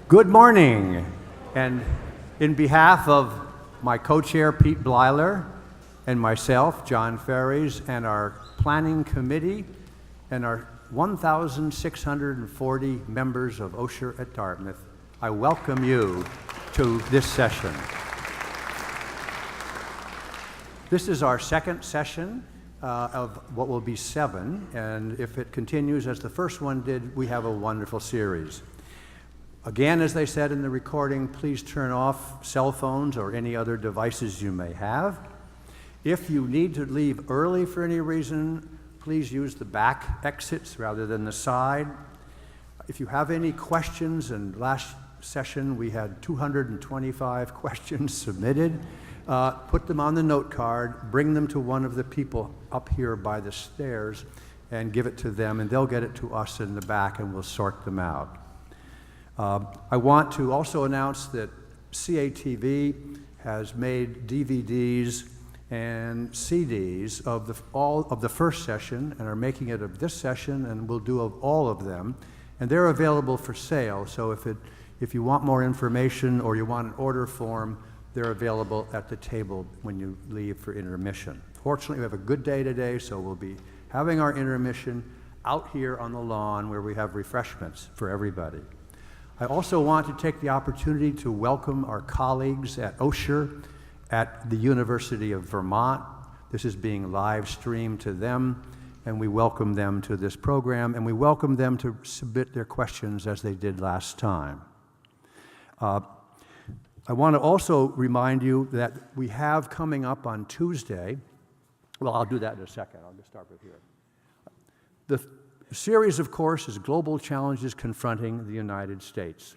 Good morning, and in behalf of my co-chair, Pete Blyler, and myself, John Ferries, and our planning committee, and our 1,640 members of OSHER at Dartmouth, I welcome you to this session. This is our second session of what will be 7, and if it continues as the first one did, we have a wonderful series. Again, as they said in the recording, please turn off cell phones or any other devices you may have. If you need to leave early for any reason, please use the back exits rather than the side. If you have any questions, and last session we had 225 questions submitted, put them on the note card, bring them to one of the people up here by the stairs, and give it to them, and they'll get it to us in the back, and we'll sort them out. I want to also announce that CATV has made DVDs and CDs of all of the first session, and are making it of this session, and we'll do of all of them, and they're available for sale. So if you want more information or you want an order form, they're available at the table when you leave for intermission. Fortunately, we have a good day today, so we'll be having our intermission out here on the lawn where we have refreshments for everybody. I also want to take the opportunity to welcome our colleagues at OSHER at the University of Vermont. This is being live streamed to them, and we welcome them to this program, and we welcome them to submit their questions as they did last time. I want to also remind you that we have coming up on Tuesday, well, I'll do that in a second. I'll just start with here. The series, of course, is Global Challenges Confronting the United States,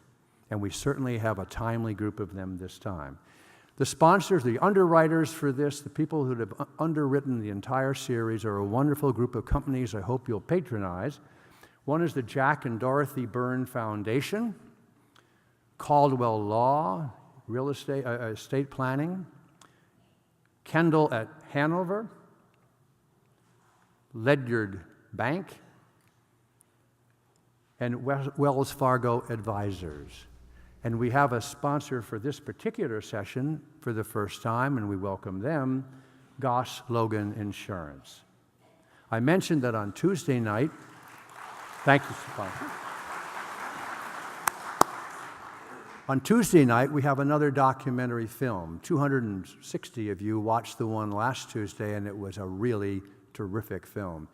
and we certainly have a timely group of them this time. The sponsors, the underwriters for this, the people who have underwritten the entire series, are a wonderful group of companies I hope you'll patronize. One is the Jack and Dorothy Byrne Foundation, Caldwell Law, Real Estate, Estate Planning, Kendall at Hanover, Ledyard Bank, and Wells Fargo Advisors. And we have a sponsor for this particular session for the first time, and we welcome them, Goss Logan Insurance. I mentioned that on Tuesday night, thank you, sponsor. On Tuesday night, we have another documentary film. 260 of you watched the one last Tuesday, and it was a really terrific film.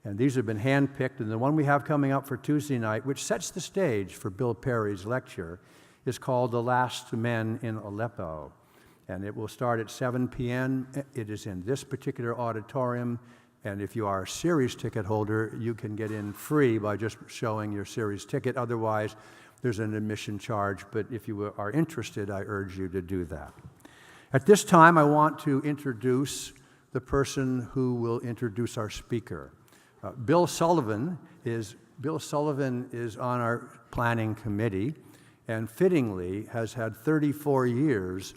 And these have been handpicked, and the one we have coming up for Tuesday night, which sets the stage for Bill Perry's lecture, is called The Last Men in Aleppo. And it will start at 7 p.m. It is in this particular auditorium, and if you are a series ticket holder, you can get in free by just showing your series ticket. Otherwise, there's an admission charge, but if you are interested, I urge you to do that. At this time, I want to introduce the person who will introduce our speaker. Bill Sullivan is on our planning committee, and fittingly has had 34 years.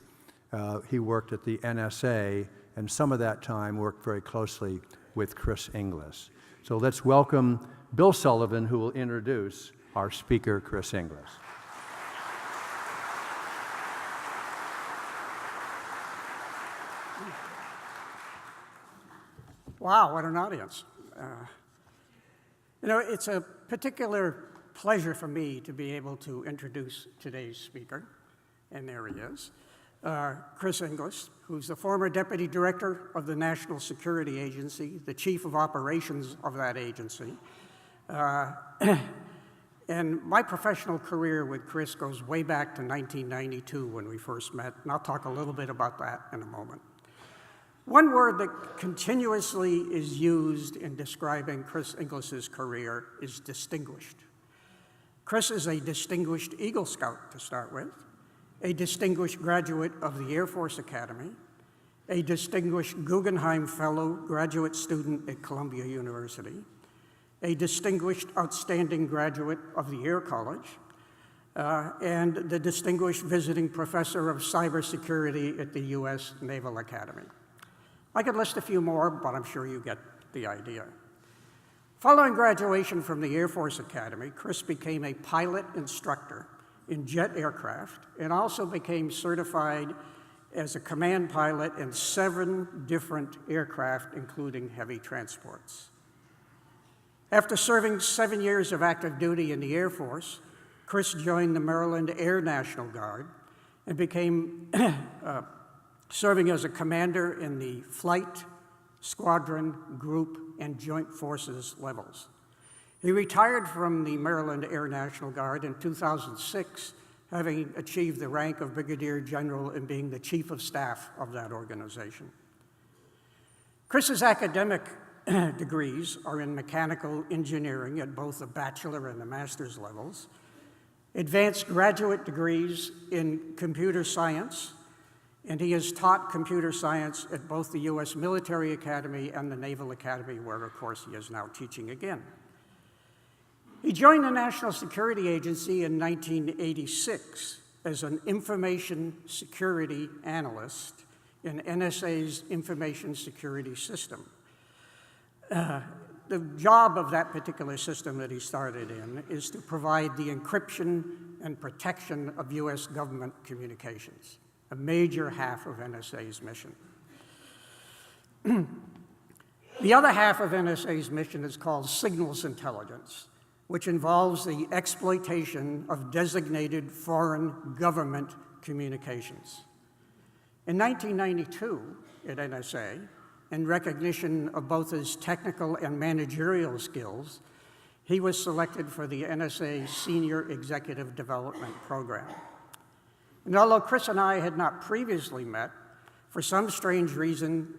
He worked at the NSA, and some of that time worked very closely with Chris Inglis. So let's welcome Bill Sullivan, who will introduce our speaker, Chris Inglis. Wow, what an audience. It's a particular pleasure for me to be able to introduce today's speaker, and there he is, Chris Inglis, who's the former Deputy Director of the National Security Agency, the Chief of Operations of that agency. And my professional career with Chris goes way back to 1992 when we first met, and I'll talk a little bit about that in a moment. One word that continuously is used in describing Chris Inglis's career is distinguished. Chris is a distinguished Eagle Scout to start with, a distinguished graduate of the Air Force Academy, a distinguished Guggenheim Fellow graduate student at Columbia University, a distinguished outstanding graduate of the Air College, and the distinguished visiting professor of cybersecurity at the U.S. Naval Academy. I could list a few more, but I'm sure you get the idea. Following graduation from the Air Force Academy, Chris became a pilot instructor in jet aircraft and also became certified as a command pilot in 7 different aircraft, including heavy transports. After serving 7 years of active duty in the Air Force, Chris joined the Maryland Air National Guard and became serving as a commander in the flight, squadron, group, and joint forces levels. He retired from the Maryland Air National Guard in 2006, having achieved the rank of Brigadier General and being the Chief of Staff of that organization. Chris's academic degrees are in mechanical engineering at both the bachelor and the master's levels, advanced graduate degrees in computer science, and he has taught computer science at both the U.S. Military Academy and the Naval Academy, where, of course, he is now teaching again. He joined the National Security Agency in 1986 as an information security analyst in NSA's information security system. The job of that particular system that he started in is to provide the encryption and protection of U.S. government communications, a major half of NSA's mission. The other half of NSA's mission is called signals intelligence, which involves the exploitation of designated foreign government communications. In 1992, at NSA, in recognition of both his technical and managerial skills, he was selected for the NSA Senior Executive Development Program. And although Chris and I had not previously met, for some strange reason,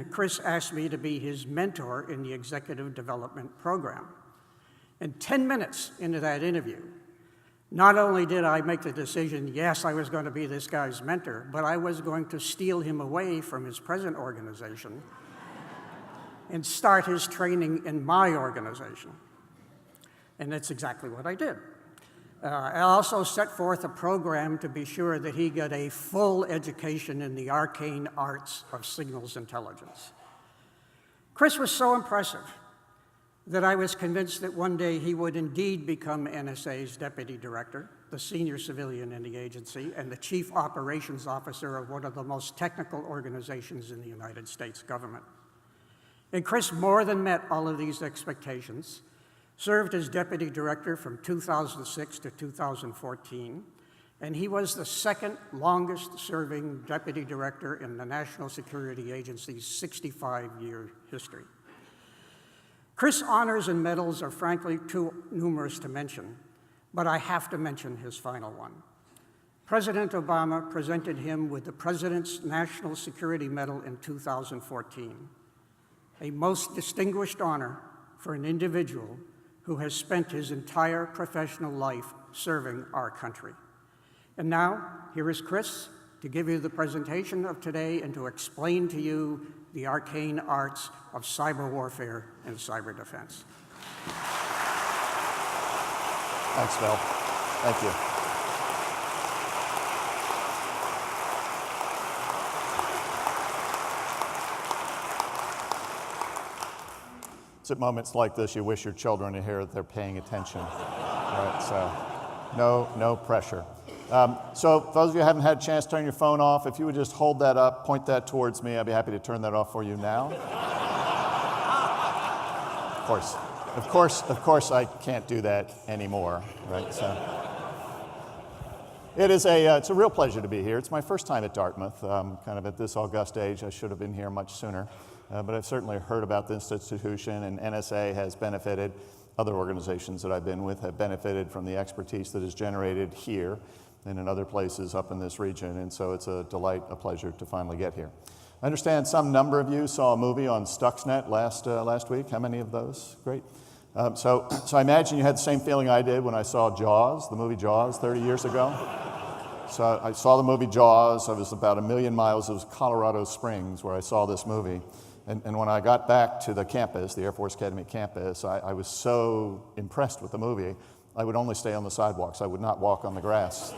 Chris asked me to be his mentor in the Executive Development Program. And 10 minutes into that interview, not only did I make the decision, yes, I was going to be this guy's mentor, but I was going to steal him away from his present organization and start his training in my organization. And that's exactly what I did. I also set forth a program to be sure that he got a full education in the arcane arts of signals intelligence. Chris was so impressive that I was convinced that one day he would indeed become NSA's deputy director, the senior civilian in the agency, and the chief operations officer of one of the most technical organizations in the United States government. And Chris more than met all of these expectations, served as deputy director from 2006 to 2014, and he was the second longest serving deputy director in the National Security Agency's 65-year history. Chris' honors and medals are frankly too numerous to mention, but I have to mention his final one. President Obama presented him with the President's National Security Medal in 2014, a most distinguished honor for an individual who has spent his entire professional life serving our country. And now, here is Chris to give you the presentation of today and to explain to you the arcane arts of cyber warfare and cyber defense. Thanks, Phil. Thank you. It's at moments like this you wish your children to hear that they're paying attention. Right, so no pressure. So for those of you who haven't had a chance to turn your phone off, if you would just hold that up, point that towards me, I'd be happy to turn that off for you now. Of course I can't do that anymore, right? So it's a real pleasure to be here. It's my first time at Dartmouth, kind of at this august age. I should have been here much sooner, but I've certainly heard about this institution, and NSA has benefited. Other organizations that I've been with have benefited from the expertise that is generated here and in other places up in this region, and so it's a delight, a pleasure to finally get here. I understand some number of you saw a movie on Stuxnet last week. How many of those? Great. So I imagine you had the same feeling I did when I saw Jaws, the movie Jaws, 30 years ago. So I saw the movie Jaws. I was about 1 million miles. It was Colorado Springs where I saw this movie. And when I got back to the campus, the Air Force Academy campus, I was so impressed with the movie, I would only stay on the sidewalks. I would not walk on the grass.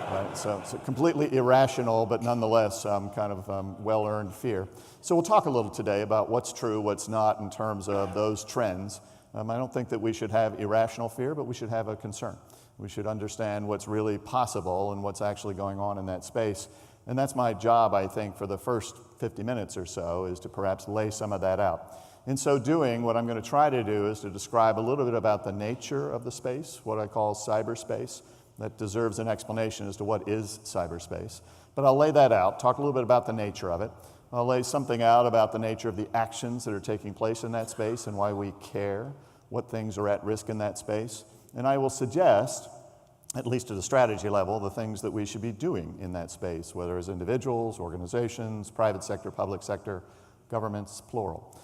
Right? So it's a completely irrational, but nonetheless kind of well-earned fear. So we'll talk a little today about what's true, what's not in terms of those trends. I don't think that we should have irrational fear, but we should have a concern. We should understand what's really possible and what's actually going on in that space. And that's my job, I think, for the first 50 minutes or so, is to perhaps lay some of that out. In so doing, what I'm going to try to do is to describe a little bit about the nature of the space, what I call cyberspace. That deserves an explanation as to what is cyberspace. But I'll lay that out, talk a little bit about the nature of it. I'll lay something out about the nature of the actions that are taking place in that space and why we care, what things are at risk in that space. And I will suggest, at least at a strategy level, the things that we should be doing in that space, whether as individuals, organizations, private sector, public sector, governments, plural.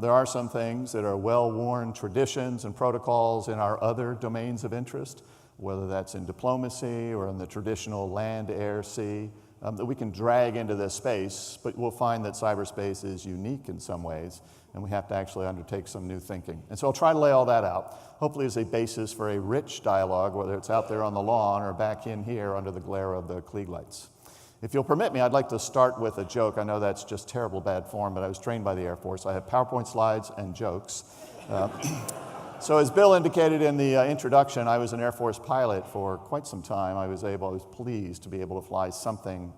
There are some things that are well-worn traditions and protocols in our other domains of interest, whether that's in diplomacy or in the traditional land, air, sea, that we can drag into this space, but we'll find that cyberspace is unique in some ways, and we have to actually undertake some new thinking. And so I'll try to lay all that out, hopefully as a basis for a rich dialogue, whether it's out there on the lawn or back in here under the glare of the Klieg lights. If you'll permit me, I'd like to start with a joke. I know that's just terrible bad form, but I was trained by the Air Force. I have PowerPoint slides and jokes. So as Bill indicated in the introduction, I was an Air Force pilot for quite some time. I was pleased to be able to fly something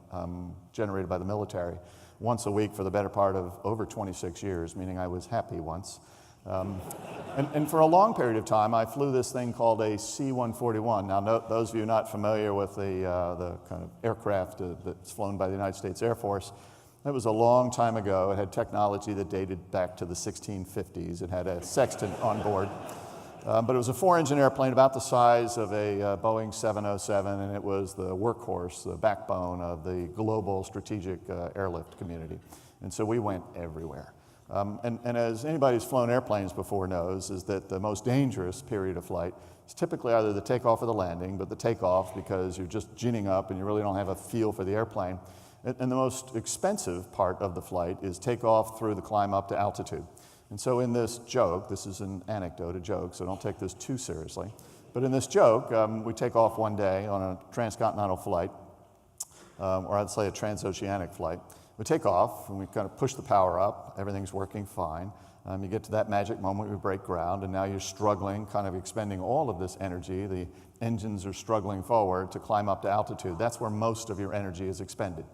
generated by the military once a week for the better part of over 26 years, meaning I was happy once. And for a long period of time, I flew this thing called a C-141. Now, those of you not familiar with the kind of aircraft that's flown by the United States Air Force, that was a long time ago. It had technology that dated back to the 1650s. It had a sextant on board. But it was a 4-engine airplane about the size of a Boeing 707, and it was the workhorse, the backbone of the global strategic airlift community. And so we went everywhere. And as anybody who's flown airplanes before knows, is that the most dangerous period of flight is typically either the takeoff or the landing, but the takeoff because you're just ginning up and you really don't have a feel for the airplane. And the most expensive part of the flight is takeoff through the climb up to altitude. And so in this joke, this is an anecdote, a joke, so don't take this too seriously. But in this joke, we take off one day on a transcontinental flight, or I'd say a transoceanic flight. We take off and we kind of push the power up, everything's working fine. You get to that magic moment, we break ground, and now you're struggling, kind of expending all of this energy. The engines are struggling forward to climb up to altitude. That's where most of your energy is expended.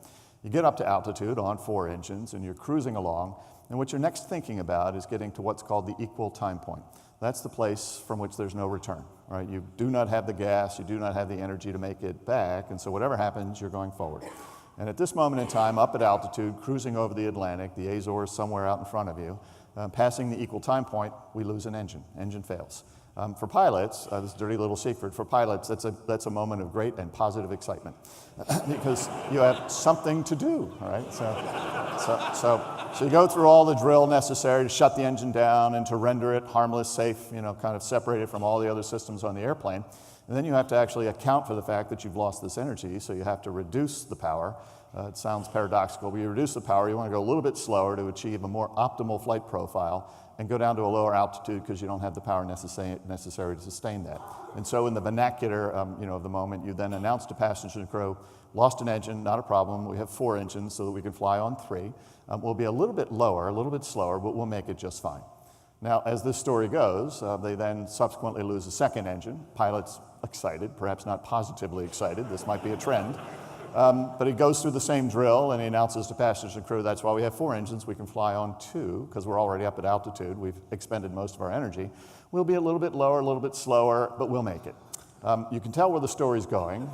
You get up to altitude on 4 engines and you're cruising along, and what you're next thinking about is getting to what's called the equal time point. That's the place from which there's no return, right? You do not have the gas, you do not have the energy to make it back, and so whatever happens, you're going forward. And at this moment in time, up at altitude, cruising over the Atlantic, the Azores somewhere out in front of you, passing the equal time point, we lose an engine. Engine fails. For pilots, this is a dirty little secret, for pilots, that's a moment of great and positive excitement because you have something to do, all right? So you go through all the drill necessary to shut the engine down and to render it harmless, safe, kind of separated from all the other systems on the airplane. And then you have to actually account for the fact that you've lost this energy, so you have to reduce the power. It sounds paradoxical, but you reduce the power, you want to go a little bit slower to achieve a more optimal flight profile and go down to a lower altitude because you don't have the power necessary to sustain that. And so in the vernacular of the moment, you then announce to passengers and crew, lost an engine, not a problem. We have 4 engines so that we can fly on 3. We'll be a little bit lower, a little bit slower, but we'll make it just fine. Now, as this story goes, they then subsequently lose a 2nd engine. Pilots excited, perhaps not positively excited. This might be a trend. But he goes through the same drill and he announces to passengers and crew, that's why we have 4 engines. We can fly on 2 because we're already up at altitude. We've expended most of our energy. We'll be a little bit lower, a little bit slower, but we'll make it. You can tell where the story's going.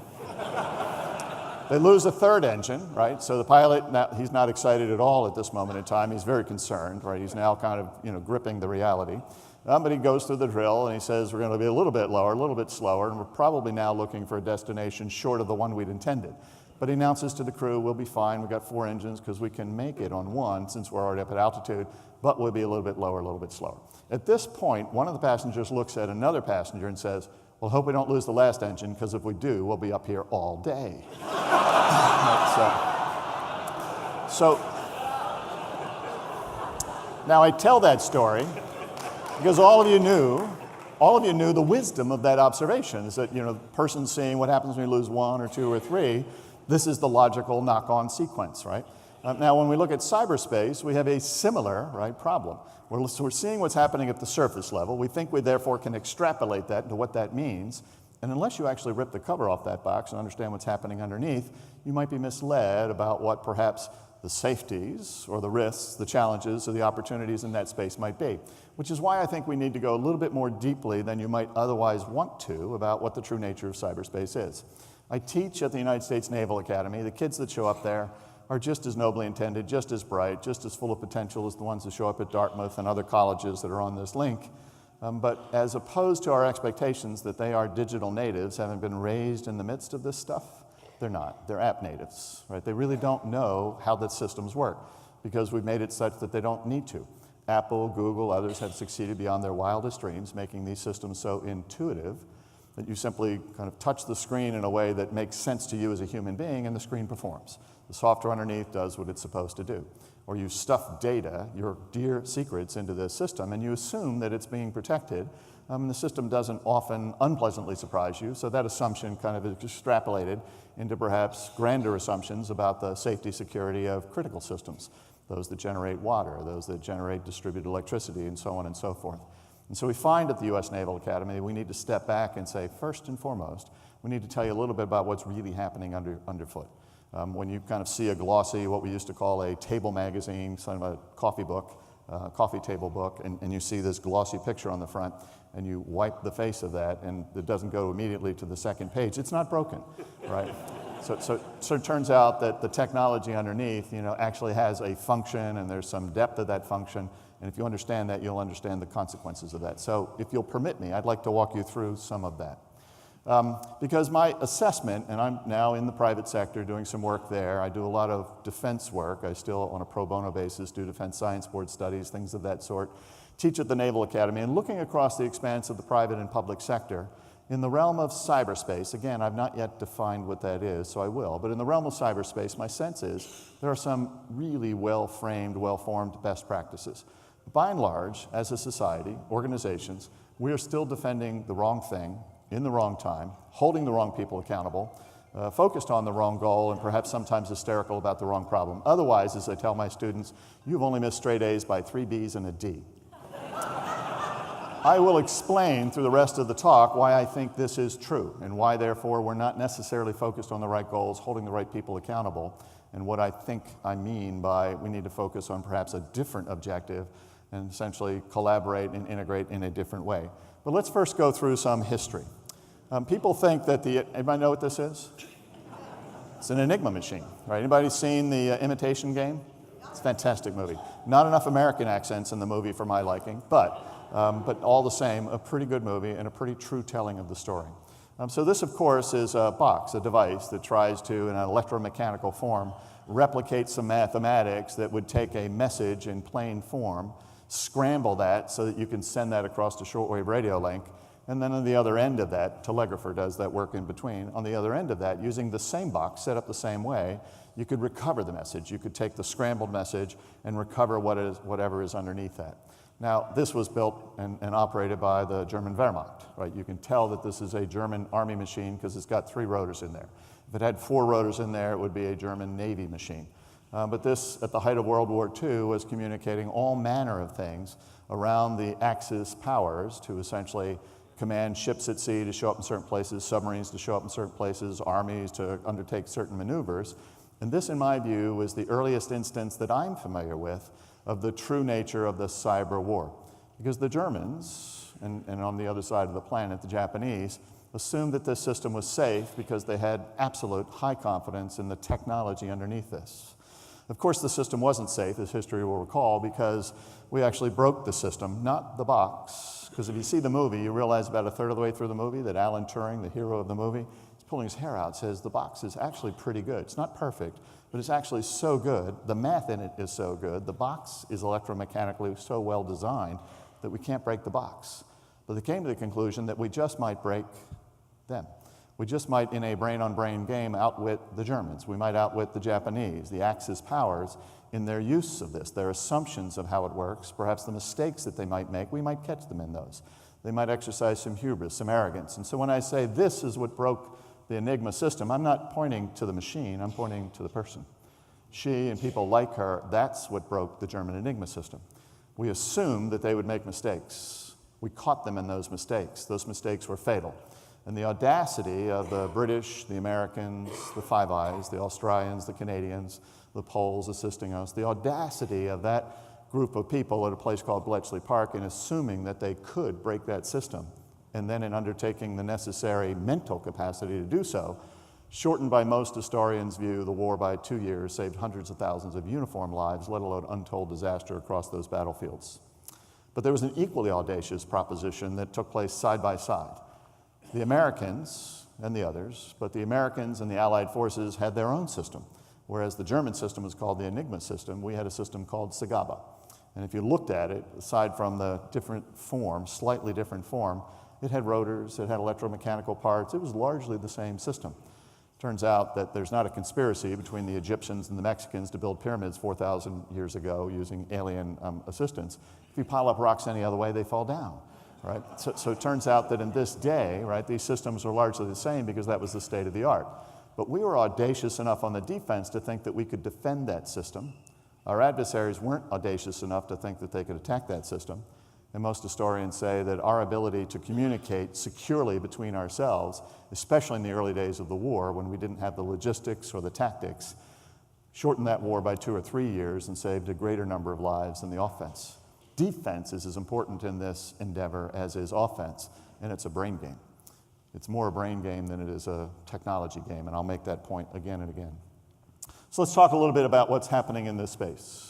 They lose a 3rd engine, right? So the pilot, now, he's not excited at all at this moment in time. He's very concerned, right? He's now kind of, gripping the reality. But he goes through the drill and he says, we're going to be a little bit lower, a little bit slower, and we're probably now looking for a destination short of the one we'd intended. But he announces to the crew, we'll be fine. We've got 4 engines because we can make it on 1 since we're already up at altitude, but we'll be a little bit lower, a little bit slower. At this point, one of the passengers looks at another passenger and says, well, hope we don't lose the last engine because if we do, we'll be up here all day. So now I tell that story because all of you knew the wisdom of that observation is that, the person seeing what happens when you lose 1 or 2 or 3, this is the logical knock-on sequence, right? Now, when we look at cyberspace, we have a similar, problem. We're seeing what's happening at the surface level. We think we therefore can extrapolate that into what that means. And unless you actually rip the cover off that box and understand what's happening underneath, you might be misled about what perhaps the safeties or the risks, the challenges, or the opportunities in that space might be. Which is why I think we need to go a little bit more deeply than you might otherwise want to about what the true nature of cyberspace is. I teach at the United States Naval Academy. The kids that show up there are just as nobly intended, just as bright, just as full of potential as the ones that show up at Dartmouth and other colleges that are on this link. But as opposed to our expectations that they are digital natives, having been raised in the midst of this stuff, they're not. They're app natives, right? They really don't know how the systems work because we've made it such that they don't need to. Apple, Google, others have succeeded beyond their wildest dreams, making these systems so intuitive that you simply kind of touch the screen in a way that makes sense to you as a human being, and the screen performs. The software underneath does what it's supposed to do. Or you stuff data, your dear secrets, into this system, and you assume that it's being protected. The system doesn't often unpleasantly surprise you, so that assumption kind of is extrapolated into perhaps grander assumptions about the safety security of critical systems, those that generate water, those that generate distributed electricity, and so on and so forth. And so we find at the U.S. Naval Academy we need to step back and say, first and foremost, we need to tell you a little bit about what's really happening underfoot. When you kind of see a glossy, what we used to call a table magazine, sort of a coffee book, coffee table book, and you see this glossy picture on the front, and you wipe the face of that, and it doesn't go immediately to the second page. It's not broken, right? So it turns out that the technology underneath, actually has a function, and there's some depth of that function, and if you understand that, you'll understand the consequences of that. So if you'll permit me, I'd like to walk you through some of that. Because my assessment, and I'm now in the private sector doing some work there, I do a lot of defense work. I still, on a pro bono basis, do defense science board studies, things of that sort, teach at the Naval Academy, and looking across the expanse of the private and public sector, in the realm of cyberspace, again, I've not yet defined what that is, so I will, but in the realm of cyberspace, my sense is there are some really well-framed, well-formed best practices. By and large, as a society, organizations, we are still defending the wrong thing, in the wrong time, holding the wrong people accountable, focused on the wrong goal, and perhaps sometimes hysterical about the wrong problem. Otherwise, as I tell my students, you've only missed straight A's by 3 B's and a D. I will explain through the rest of the talk why I think this is true, and why, therefore, we're not necessarily focused on the right goals, holding the right people accountable, and what I think I mean by we need to focus on perhaps a different objective and essentially collaborate and integrate in a different way. But let's first go through some history. People think that anybody know what this is? It's an Enigma machine, right? Anybody seen the Imitation Game? It's a fantastic movie. Not enough American accents in the movie for my liking, but all the same, a pretty good movie and a pretty true telling of the story. So this, of course, is a box, a device that tries to, in an electromechanical form, replicate some mathematics that would take a message in plain form, scramble that so that you can send that across a shortwave radio link, and then on the other end of that, telegrapher does that work in between. On the other end of that, using the same box, set up the same way, you could recover the message. You could take the scrambled message and recover whatever is underneath that. Now, this was built and operated by the German Wehrmacht, right? You can tell that this is a German army machine because it's got 3 rotors in there. If it had 4 rotors in there, it would be a German Navy machine. But this, at the height of World War II, was communicating all manner of things around the Axis powers to essentially command ships at sea to show up in certain places, submarines to show up in certain places, armies to undertake certain maneuvers. And this, in my view, was the earliest instance that I'm familiar with of the true nature of the cyber war. Because the Germans, and on the other side of the planet, the Japanese, assumed that this system was safe because they had absolute high confidence in the technology underneath this. Of course, the system wasn't safe, as history will recall, because we actually broke the system, not the box. Because if you see the movie, you realize about a third of the way through the movie that Alan Turing, the hero of the movie, is pulling his hair out, says the box is actually pretty good. It's not perfect, but it's actually so good. The math in it is so good. The box is electromechanically so well designed that we can't break the box. But they came to the conclusion that we just might break them. We just might, in a brain-on-brain game, outwit the Germans. We might outwit the Japanese, the Axis powers, in their use of this, their assumptions of how it works, perhaps the mistakes that they might make. We might catch them in those. They might exercise some hubris, some arrogance. And so when I say this is what broke the Enigma system, I'm not pointing to the machine, I'm pointing to the person. She and people like her, that's what broke the German Enigma system. We assumed that they would make mistakes. We caught them in those mistakes. Those mistakes were fatal. And the audacity of the British, the Americans, the Five Eyes, the Australians, the Canadians, the Poles assisting us, the audacity of that group of people at a place called Bletchley Park in assuming that they could break that system, and then in undertaking the necessary mental capacity to do so, shortened by most historians' view the war by 2 years, saved hundreds of thousands of uniform lives, let alone untold disaster across those battlefields. But there was an equally audacious proposition that took place side by side. The Americans and the others, but the Americans and the Allied forces had their own system. Whereas the German system was called the Enigma system, we had a system called SIGABA. And if you looked at it, aside from the different form, slightly different form, it had rotors, it had electromechanical parts, it was largely the same system. Turns out that there's not a conspiracy between the Egyptians and the Mexicans to build pyramids 4,000 years ago using alien assistance. If you pile up rocks any other way, they fall down, right? So it turns out that in this day, right, these systems are largely the same because that was the state of the art. But we were audacious enough on the defense to think that we could defend that system. Our adversaries weren't audacious enough to think that they could attack that system. And most historians say that our ability to communicate securely between ourselves, especially in the early days of the war when we didn't have the logistics or the tactics, shortened that war by 2 or 3 years and saved a greater number of lives than the offense. Defense is as important in this endeavor as is offense, and it's a brain game. It's more a brain game than it is a technology game, and I'll make that point again and again. So let's talk a little bit about what's happening in this space.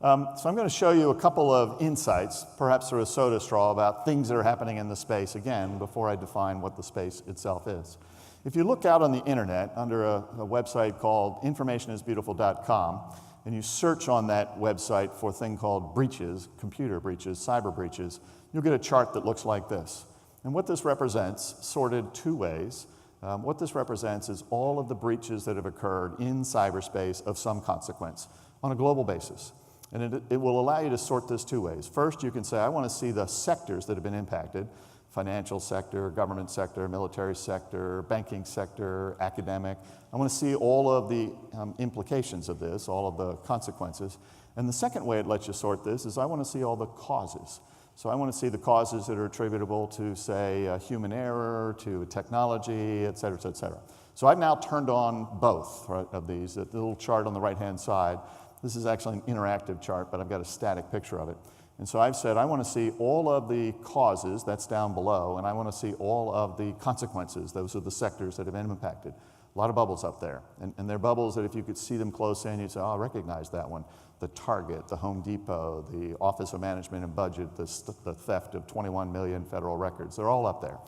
So I'm going to show you a couple of insights, perhaps through a soda straw, about things that are happening in the space, again, before I define what the space itself is. If you look out on the internet under a website called informationisbeautiful.com, and you search on that website for a thing called breaches, computer breaches, cyber breaches, you'll get a chart that looks like this. And what this represents, sorted 2 ways, what this represents is all of the breaches that have occurred in cyberspace of some consequence on a global basis. And it will allow you to sort this 2 ways. First, you can say, I want to see the sectors that have been impacted: financial sector, government sector, military sector, banking sector, academic. I want to see all of the implications of this, all of the consequences. And the second way it lets you sort this is I want to see all the causes. So I want to see the causes that are attributable to, say, human error, to technology, et cetera, et cetera. So I've now turned on both, right, of these. The little chart on the right-hand side, this is actually an interactive chart, but I've got a static picture of it. And so I've said I want to see all of the causes, that's down below, and I want to see all of the consequences. Those are the sectors that have been impacted. A lot of bubbles up there. And they're bubbles that if you could see them close in, you'd say, oh, I recognize that one. The Target, the Home Depot, the Office of Management and Budget, the theft of 21 million federal records. They're all up there.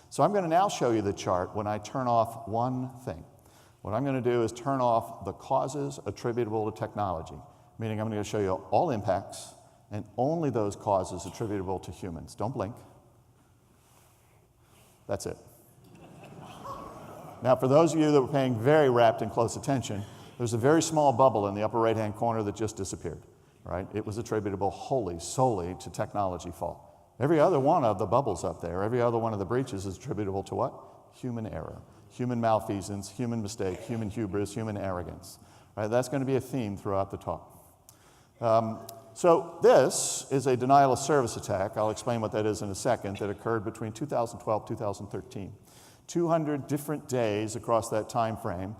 So I'm going to now show you the chart when I turn off one thing. What I'm going to do is turn off the causes attributable to technology, meaning I'm going to show you all impacts and only those causes attributable to humans. Don't blink. That's it. Now, for those of you that were paying very rapt and close attention, there's a very small bubble in the upper right-hand corner that just disappeared, right? It was attributable wholly, solely to technology fault. Every other one of the bubbles up there, every other one of the breaches is attributable to what? Human error, human malfeasance, human mistake, human hubris, human arrogance. Right? That's going to be a theme throughout the talk. So this is a denial of service attack. I'll explain what that is in a second, that occurred between 2012 and 2013. 200 different days across that time frame.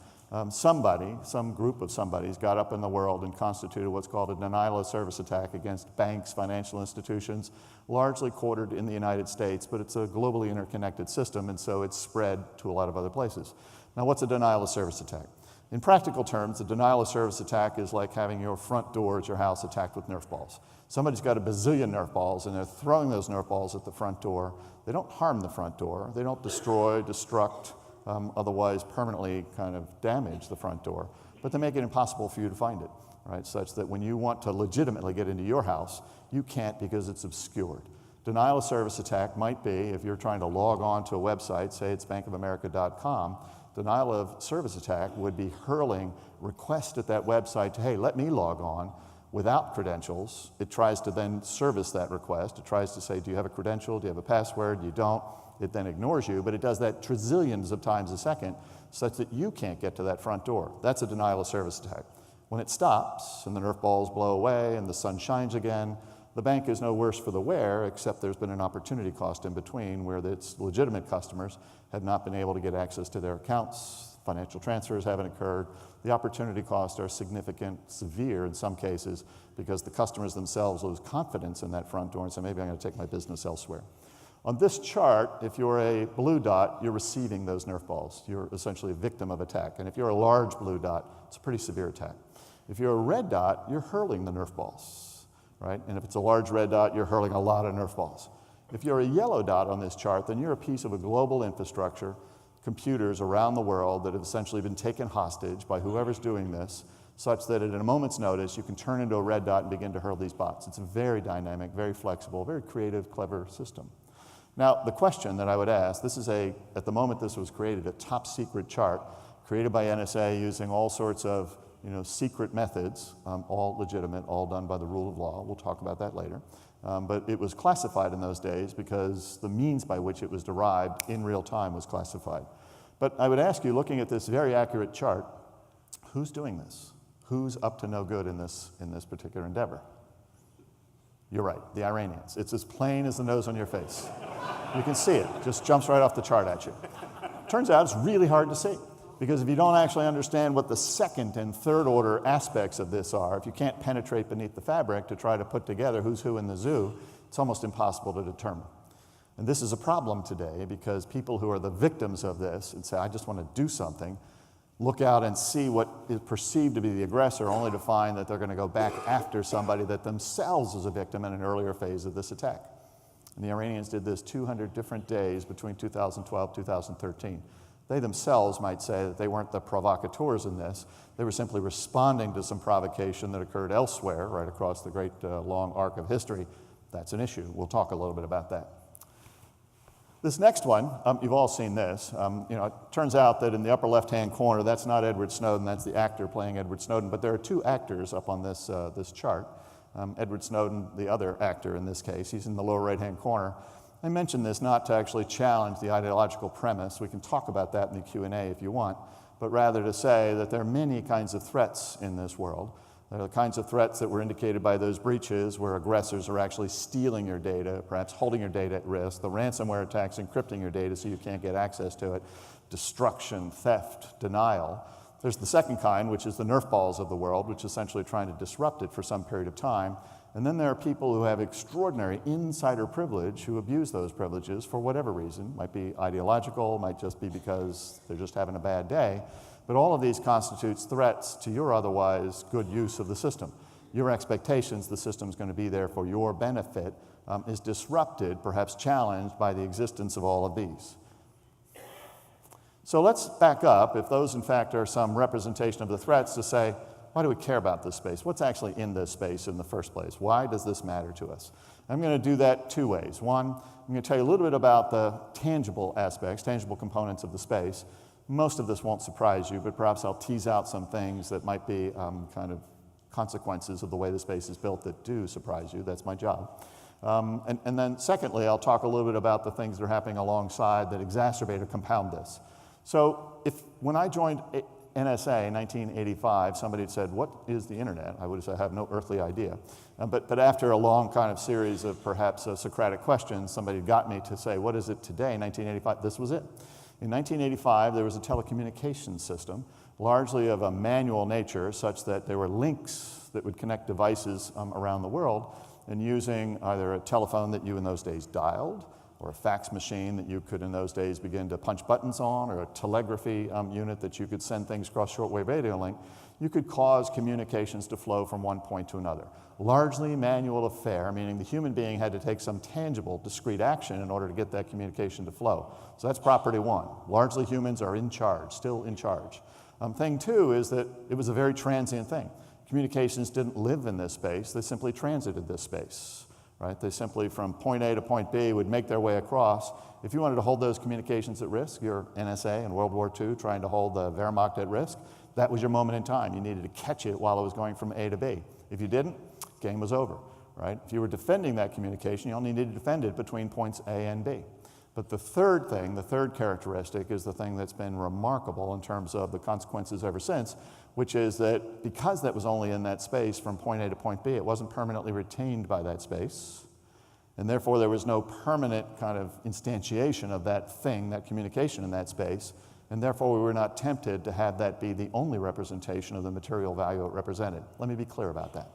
Some group of somebodies got up in the world and constituted what's called a denial of service attack against banks, financial institutions, largely quartered in the United States, but it's a globally interconnected system, and so it's spread to a lot of other places. Now, what's a denial of service attack? In practical terms, a denial of service attack is like having your front door at your house attacked with Nerf balls. Somebody's got a bazillion Nerf balls, and they're throwing those Nerf balls at the front door. They don't harm the front door. They don't destroy, destruct, otherwise permanently kind of damage the front door, but they make it impossible for you to find it, right? Such that when you want to legitimately get into your house, you can't because it's obscured. Denial of service attack might be, if you're trying to log on to a website, say it's bankofamerica.com, denial of service attack would be hurling requests at that website to, hey, let me log on without credentials. It tries to then service that request. It tries to say, do you have a credential? Do you have a password? You don't. It then ignores you, but it does that trillions of times a second such that you can't get to that front door. That's a denial of service attack. When it stops and the Nerf balls blow away and the sun shines again, The bank is no worse for the wear, except there's been an opportunity cost in between where its legitimate customers had not been able to get access to their accounts, financial transfers haven't occurred. The opportunity costs are significant, severe in some cases, because the customers themselves lose confidence in that front door and say, maybe I'm going to take my business elsewhere. On this chart, if you're a blue dot, you're receiving those Nerf balls. You're essentially a victim of attack. And if you're a large blue dot, it's a pretty severe attack. If you're a red dot, you're hurling the Nerf balls, right? And if it's a large red dot, you're hurling a lot of Nerf balls. If you're a yellow dot on this chart, then you're a piece of a global infrastructure, computers around the world that have essentially been taken hostage by whoever's doing this, such that at a moment's notice, you can turn into a red dot and begin to hurl these bots. It's a very dynamic, very flexible, very creative, clever system. Now, the question that I would ask, this is at the moment this was created, a top secret chart created by NSA using all sorts of secret methods, all legitimate, all done by the rule of law. We'll talk about that later. But it was classified in those days because the means by which it was derived in real time was classified. But I would ask you, looking at this very accurate chart, who's doing this? Who's up to no good in this particular endeavor? You're right, the Iranians. It's as plain as the nose on your face. You can see it, just jumps right off the chart at you. Turns out it's really hard to see, because if you don't actually understand what the second and third order aspects of this are, if you can't penetrate beneath the fabric to try to put together who's who in the zoo, it's almost impossible to determine. And this is a problem today, because people who are the victims of this and say, I just want to do something, look out and see what is perceived to be the aggressor, only to find that they're going to go back after somebody that themselves is a victim in an earlier phase of this attack. And the Iranians did this 200 different days between 2012 and 2013. They themselves might say that they weren't the provocateurs in this. They were simply responding to some provocation that occurred elsewhere, right across the great long arc of history. That's an issue. We'll talk a little bit about that. This next one, you've all seen this. It turns out that in the upper left-hand corner, that's not Edward Snowden, that's the actor playing Edward Snowden, but there are two actors up on this chart. Edward Snowden, the other actor in this case, he's in the lower right-hand corner. I mention this not to actually challenge the ideological premise. We can talk about that in the Q&A if you want, but rather to say that there are many kinds of threats in this world. There are the kinds of threats that were indicated by those breaches where aggressors are actually stealing your data, perhaps holding your data at risk, the ransomware attacks encrypting your data so you can't get access to it, destruction, theft, denial. There's the second kind, which is the Nerf balls of the world, which is essentially trying to disrupt it for some period of time. And then there are people who have extraordinary insider privilege who abuse those privileges for whatever reason. Might be ideological, might just be because they're just having a bad day. But all of these constitutes threats to your otherwise good use of the system. Your expectations the system's going to be there for your benefit is disrupted, perhaps challenged by the existence of all of these. So let's back up, if those in fact are some representation of the threats, to say, why do we care about this space? What's actually in this space in the first place? Why does this matter to us? I'm going to do that two ways. One, I'm going to tell you a little bit about the tangible aspects, tangible components of the space. Most of this won't surprise you, but perhaps I'll tease out some things that might be kind of consequences of the way the space is built that do surprise you. That's my job. And then secondly, I'll talk a little bit about the things that are happening alongside that exacerbate or compound this. So when I joined NSA in 1985, somebody had said, what is the internet? I would have said, I have no earthly idea. But after a long kind of series of perhaps Socratic questions, somebody got me to say, what is it today? In 1985, this was it. In 1985, there was a telecommunications system, largely of a manual nature, such that there were links that would connect devices around the world, and using either a telephone that you in those days dialed, or a fax machine that you could in those days begin to punch buttons on, or a telegraphy unit that you could send things across shortwave radio link, you could cause communications to flow from one point to another. Largely manual affair, meaning the human being had to take some tangible, discrete action in order to get that communication to flow. So that's property one. Largely humans are in charge, still in charge. Thing two is that it was a very transient thing. Communications didn't live in this space, they simply transited this space. Right? They simply, from point A to point B, would make their way across. If you wanted to hold those communications at risk, your NSA in World War II trying to hold the Wehrmacht at risk, that was your moment in time. You needed to catch it while it was going from A to B. If you didn't, game was over. Right? If you were defending that communication, you only needed to defend it between points A and B. But the third thing, the third characteristic, is the thing that's been remarkable in terms of the consequences ever since, which is that because that was only in that space from point A to point B, it wasn't permanently retained by that space, and therefore there was no permanent kind of instantiation of that thing, that communication in that space, and therefore we were not tempted to have that be the only representation of the material value it represented. Let me be clear about that.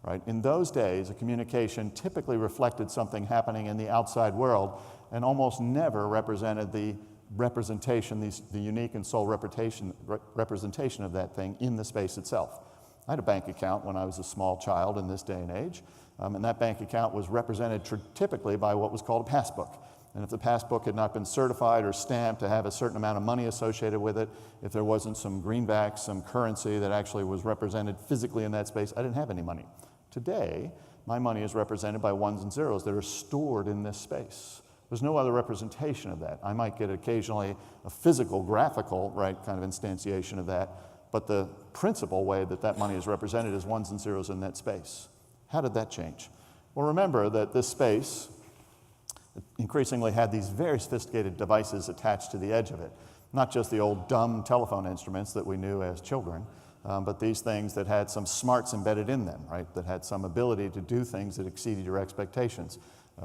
Right? In those days, a communication typically reflected something happening in the outside world and almost never represented the representation, the unique and sole representation of that thing in the space itself. I had a bank account when I was a small child in this day and age, and that bank account was represented typically by what was called a passbook. And if the passbook had not been certified or stamped to have a certain amount of money associated with it, if there wasn't some greenbacks, some currency that actually was represented physically in that space, I didn't have any money. Today, my money is represented by ones and zeros that are stored in this space. There's no other representation of that. I might get occasionally a physical, graphical, right, kind of instantiation of that, but the principal way that that money is represented is ones and zeros in that space. How did that change? Well, remember that this space increasingly had these very sophisticated devices attached to the edge of it, not just the old dumb telephone instruments that we knew as children, but these things that had some smarts embedded in them, right, that had some ability to do things that exceeded your expectations.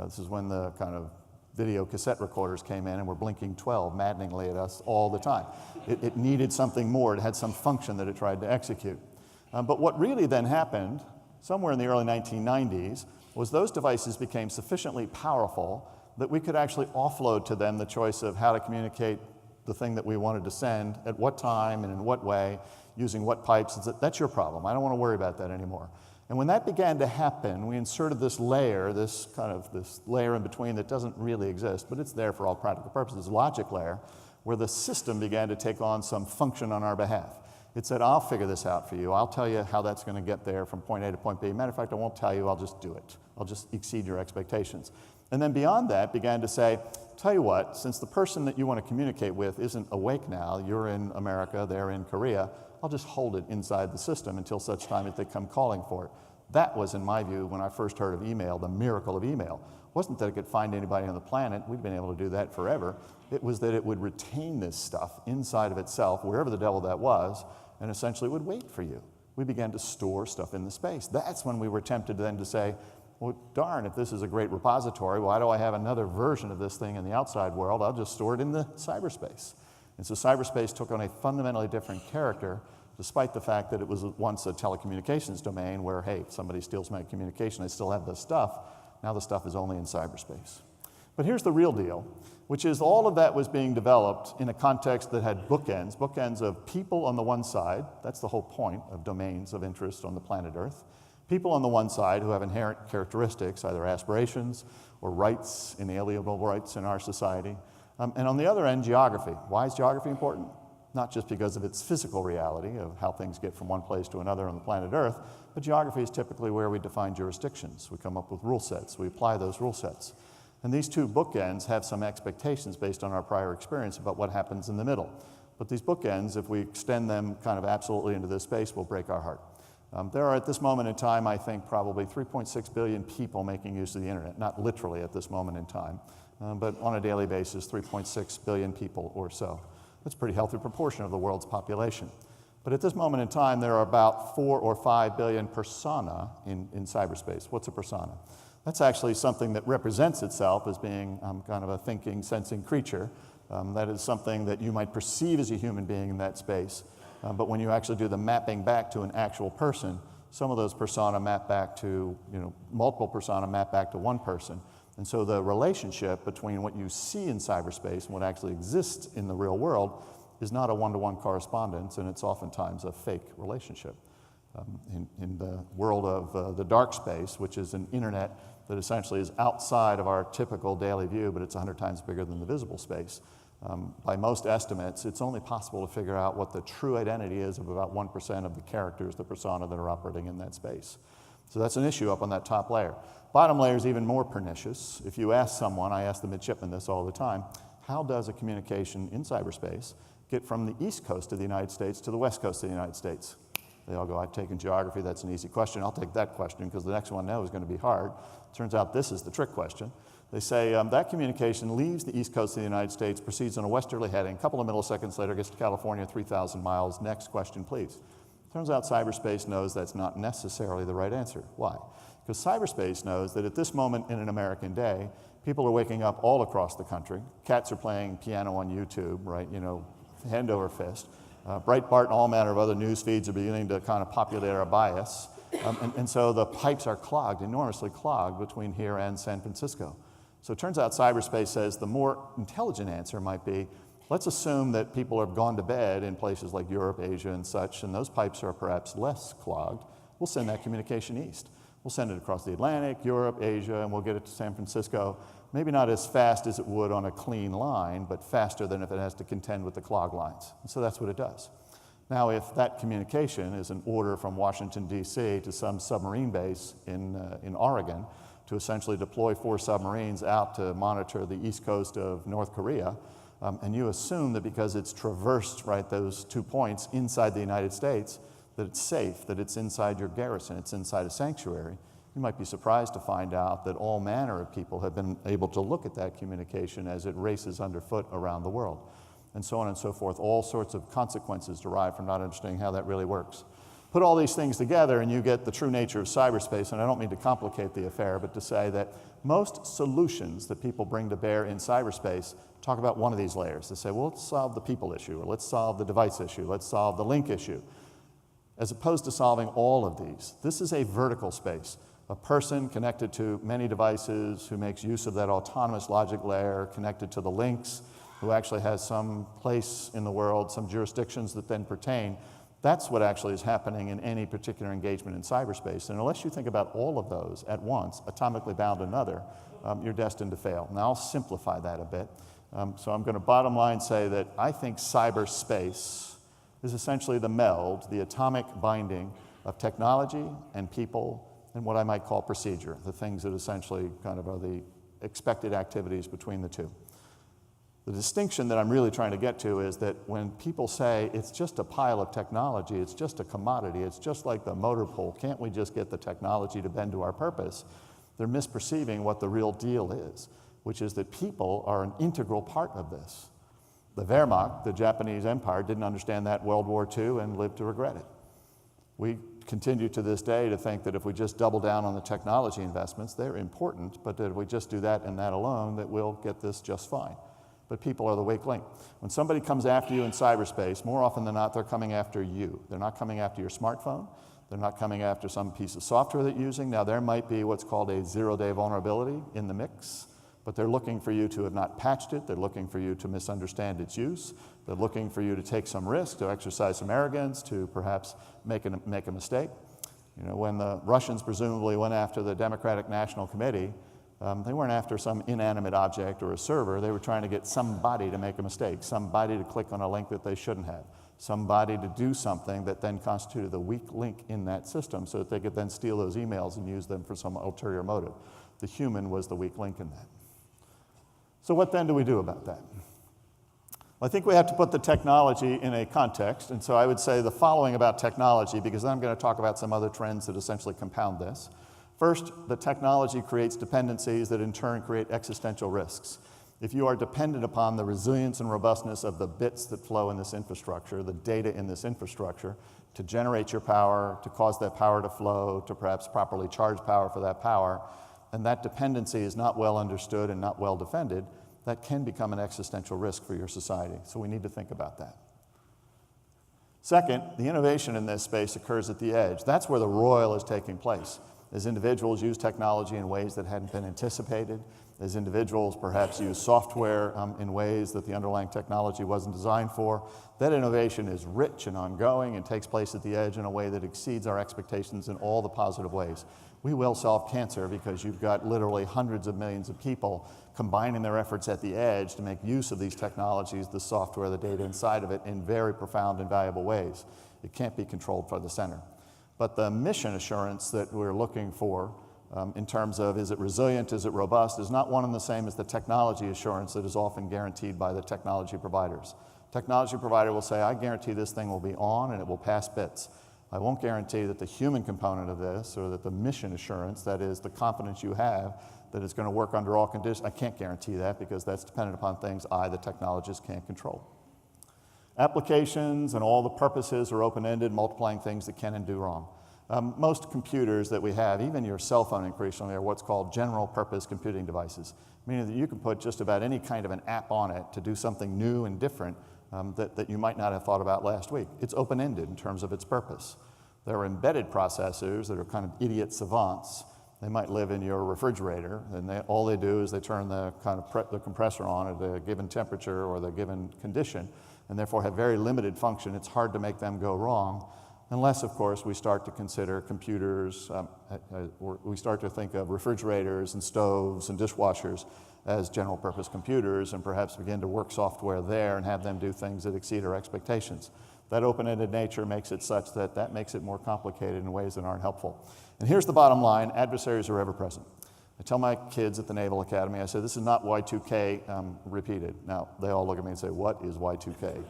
This is when the kind of video cassette recorders came in and were blinking 12 maddeningly at us all the time. It needed something more. It had some function that it tried to execute. But what really then happened, somewhere in the early 1990s, was those devices became sufficiently powerful that we could actually offload to them the choice of how to communicate the thing that we wanted to send, at what time and in what way, using what pipes. That's your problem. I don't want to worry about that anymore. And when that began to happen, we inserted this layer, this layer in between that doesn't really exist, but it's there for all practical purposes, logic layer, where the system began to take on some function on our behalf. It said, I'll figure this out for you. I'll tell you how that's going to get there from point A to point B. Matter of fact, I won't tell you. I'll just do it. I'll just exceed your expectations. And then beyond that, began to say, tell you what, since the person that you want to communicate with isn't awake now, you're in America, they're in Korea, I'll just hold it inside the system until such time that they come calling for it. That was, in my view, when I first heard of email, the miracle of email. It wasn't that it could find anybody on the planet. We've been able to do that forever. It was that it would retain this stuff inside of itself, wherever the devil that was, and essentially would wait for you. We began to store stuff in the space. That's when we were tempted then to say, well, darn, if this is a great repository, why do I have another version of this thing in the outside world? I'll just store it in the cyberspace. And so cyberspace took on a fundamentally different character, despite the fact that it was once a telecommunications domain where, hey, if somebody steals my communication, I still have the stuff. Now the stuff is only in cyberspace. But here's the real deal, which is all of that was being developed in a context that had bookends of people on the one side. That's the whole point of domains of interest on the planet Earth. People on the one side who have inherent characteristics, either aspirations or rights, inalienable rights in our society. And on the other end, geography. Why is geography important? Not just because of its physical reality of how things get from one place to another on the planet Earth, but geography is typically where we define jurisdictions. We come up with rule sets. We apply those rule sets. And these two bookends have some expectations based on our prior experience about what happens in the middle. But these bookends, if we extend them kind of absolutely into this space, will break our heart. There are, at this moment in time, I think, probably 3.6 billion people making use of the internet. Not literally at this moment in time, but on a daily basis, 3.6 billion people or so. That's a pretty healthy proportion of the world's population. But at this moment in time, there are about 4 or 5 billion persona in cyberspace. What's a persona? That's actually something that represents itself as being kind of a thinking, sensing creature. That is something that you might perceive as a human being in that space. But when you actually do the mapping back to an actual person, some of those persona map back to, multiple persona map back to one person. And so the relationship between what you see in cyberspace and what actually exists in the real world is not a one-to-one correspondence, and it's oftentimes a fake relationship. In the world of the dark space, which is an internet that essentially is outside of our typical daily view, but it's 100 times bigger than the visible space, by most estimates, it's only possible to figure out what the true identity is of about 1% of the characters, the persona that are operating in that space. So that's an issue up on that top layer. Bottom layer is even more pernicious. If you ask someone, I ask the midshipmen this all the time, how does a communication in cyberspace get from the east coast of the United States to the west coast of the United States? They all go, I've taken geography, that's an easy question. I'll take that question because the next one now is going to be hard. Turns out this is the trick question. They say that communication leaves the east coast of the United States, proceeds on a westerly heading, a couple of milliseconds later gets to California, 3,000 miles. Next question, please. Turns out cyberspace knows that's not necessarily the right answer. Why? Because cyberspace knows that at this moment in an American day, people are waking up all across the country. Cats are playing piano on YouTube, right? You know, hand over fist. Breitbart and all manner of other news feeds are beginning to kind of populate our bias. And so the pipes are clogged, enormously clogged between here and San Francisco. So it turns out cyberspace says the more intelligent answer might be, let's assume that people have gone to bed in places like Europe, Asia, and such, and those pipes are perhaps less clogged. We'll send that communication east. We'll send it across the Atlantic, Europe, Asia, and we'll get it to San Francisco. Maybe not as fast as it would on a clean line, but faster than if it has to contend with the clogged lines. And so that's what it does. Now, if that communication is an order from Washington, D.C. to some submarine base in Oregon to essentially deploy 4 submarines out to monitor the east coast of North Korea, and you assume that because it's traversed, right, those 2 points inside the United States, that it's safe, that it's inside your garrison, it's inside a sanctuary, you might be surprised to find out that all manner of people have been able to look at that communication as it races underfoot around the world, and so on and so forth. All sorts of consequences derived from not understanding how that really works. Put all these things together and you get the true nature of cyberspace, and I don't mean to complicate the affair, but to say that most solutions that people bring to bear in cyberspace talk about one of these layers. They say, well, let's solve the people issue, or let's solve the device issue, let's solve the link issue, as opposed to solving all of these. This is a vertical space. A person connected to many devices who makes use of that autonomous logic layer, connected to the links, who actually has some place in the world, some jurisdictions that then pertain. That's what actually is happening in any particular engagement in cyberspace. And unless you think about all of those at once, atomically bound another, you're destined to fail. Now, I'll simplify that a bit. So I'm going to bottom line say that I think cyberspace is essentially the meld, the atomic binding of technology and people and what I might call procedure, the things that essentially kind of are the expected activities between the two. The distinction that I'm really trying to get to is that when people say it's just a pile of technology, it's just a commodity, it's just like the motor pool, can't we just get the technology to bend to our purpose? They're misperceiving what the real deal is, which is that people are an integral part of this. The Wehrmacht, the Japanese Empire, didn't understand that in World War II and lived to regret it. We continue to this day to think that if we just double down on the technology investments, they're important, but that if we just do that and that alone, that we'll get this just fine. But people are the weak link. When somebody comes after you in cyberspace, more often than not, they're coming after you. They're not coming after your smartphone. They're not coming after some piece of software that you're using. Now, there might be what's called a zero-day vulnerability in the mix, but they're looking for you to have not patched it. They're looking for you to misunderstand its use. They're looking for you to take some risk, to exercise some arrogance, to perhaps make a mistake. You know, when the Russians presumably went after the Democratic National Committee, they weren't after some inanimate object or a server. They were trying to get somebody to make a mistake, somebody to click on a link that they shouldn't have, somebody to do something that then constituted the weak link in that system so that they could then steal those emails and use them for some ulterior motive. The human was the weak link in that. So what then do we do about that? Well, I think we have to put the technology in a context, and so I would say the following about technology, because then I'm going to talk about some other trends that essentially compound this. First, the technology creates dependencies that in turn create existential risks. If you are dependent upon the resilience and robustness of the bits that flow in this infrastructure, the data in this infrastructure, to generate your power, to cause that power to flow, to perhaps properly charge power for that power, and that dependency is not well understood and not well defended, that can become an existential risk for your society. So we need to think about that. Second, the innovation in this space occurs at the edge. That's where the roil is taking place. As individuals use technology in ways that hadn't been anticipated, as individuals perhaps use software in ways that the underlying technology wasn't designed for, that innovation is rich and ongoing and takes place at the edge in a way that exceeds our expectations in all the positive ways. We will solve cancer because you've got literally hundreds of millions of people combining their efforts at the edge to make use of these technologies, the software, the data inside of it, in very profound and valuable ways. It can't be controlled from the center. But the mission assurance that we're looking for in terms of is it resilient, is it robust, is not one and the same as the technology assurance that is often guaranteed by the technology providers. Technology provider will say, I guarantee this thing will be on and it will pass bits. I won't guarantee that the human component of this, or that the mission assurance, that is the confidence you have that it's going to work under all conditions, I can't guarantee that because that's dependent upon things I, the technologist, can't control. Applications and all the purposes are open-ended, multiplying things that can and do wrong. Most computers that we have, even your cell phone increasingly, are what's called general purpose computing devices, meaning that you can put just about any kind of an app on it to do something new and different that you might not have thought about last week. It's open-ended in terms of its purpose. There are embedded processors that are kind of idiot savants. They might live in your refrigerator, and all they do is they turn the the compressor on at a given temperature or the given condition, and therefore have very limited function. It's hard to make them go wrong, unless, of course, we start to consider computers, we start to think of refrigerators and stoves and dishwashers as general purpose computers, and perhaps begin to work software there and have them do things that exceed our expectations. That open-ended nature makes it such that that makes it more complicated in ways that aren't helpful. And here's the bottom line: adversaries are ever present. I tell my kids at the Naval Academy, I say, this is not Y2K repeated. Now, they all look at me and say, what is Y2K?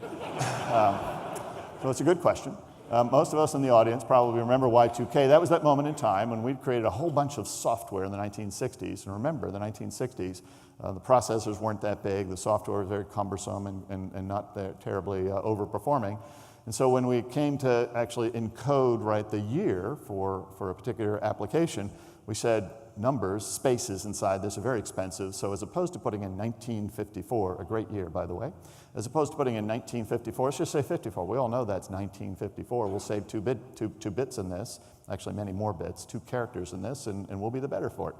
So it's a good question. Most of us in the audience probably remember Y2K. That was that moment in time when we'd created a whole bunch of software in the 1960s. And remember, the 1960s, the processors weren't that big, the software was very cumbersome and not terribly overperforming. And so when we came to actually encode the year for a particular application, we said numbers, spaces inside this are very expensive. So as opposed to putting in 1954, a great year, by the way, as opposed to putting in 1954, let's just say 54. We all know that's 1954. We'll save two bits in this, actually many more bits, 2 characters in this, and we'll be the better for it.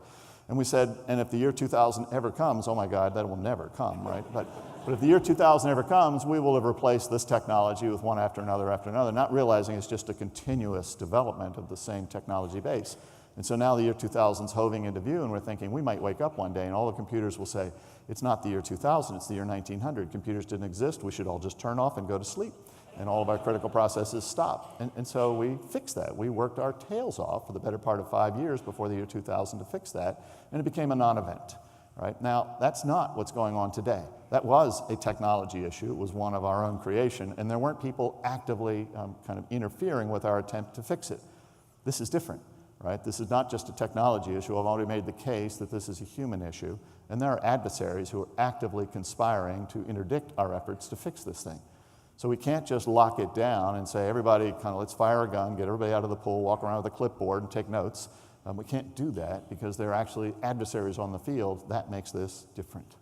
And we said, and if the year 2000 ever comes, oh my God, that will never come, right? But if the year 2000 ever comes, we will have replaced this technology with one after another, not realizing it's just a continuous development of the same technology base. And so now the year 2000 is hoving into view, and we're thinking we might wake up one day and all the computers will say, it's not the year 2000, it's the year 1900. Computers didn't exist, we should all just turn off and go to sleep. And all of our critical processes stop. And so we fixed that. We worked our tails off for the better part of 5 years before the year 2000 to fix that, and it became a non-event. Right? Now, that's not what's going on today. That was a technology issue. It was one of our own creation, and there weren't people actively kind of interfering with our attempt to fix it. This is different. Right? This is not just a technology issue. I've already made the case that this is a human issue, and there are adversaries who are actively conspiring to interdict our efforts to fix this thing. So we can't just lock it down and say, everybody kind of let's fire a gun, get everybody out of the pool, walk around with a clipboard and take notes. We can't do that because there are actually adversaries on the field. That makes this different.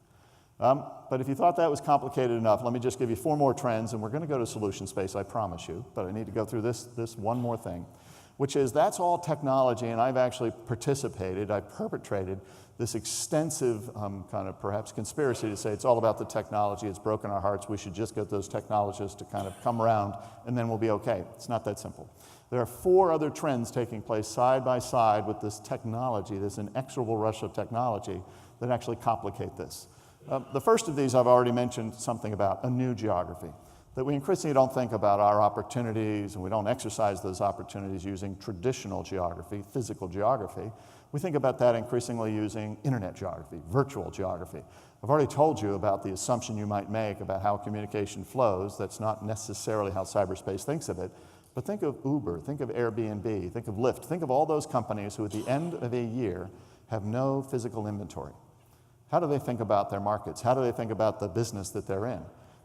But if you thought that was complicated enough, let me just give you 4 more trends, and we're going to go to solution space, I promise you, but I need to go through this one more thing, which is that's all technology, and I've actually participated, I've perpetrated this extensive kind of perhaps conspiracy to say it's all about the technology, it's broken our hearts, we should just get those technologists to kind of come around and then we'll be okay. It's not that simple. There are 4 other trends taking place side by side with this technology, this inexorable rush of technology that actually complicate this. The first of these I've already mentioned something about, a new geography. That we increasingly don't think about our opportunities and we don't exercise those opportunities using traditional geography, physical geography. We think about that increasingly using internet geography, virtual geography. I've already told you about the assumption you might make about how communication flows. That's not necessarily how cyberspace thinks of it. But think of Uber, think of Airbnb, think of Lyft, think of all those companies who at the end of a year have no physical inventory. How do they think about their markets? How do they think about the business that they're in?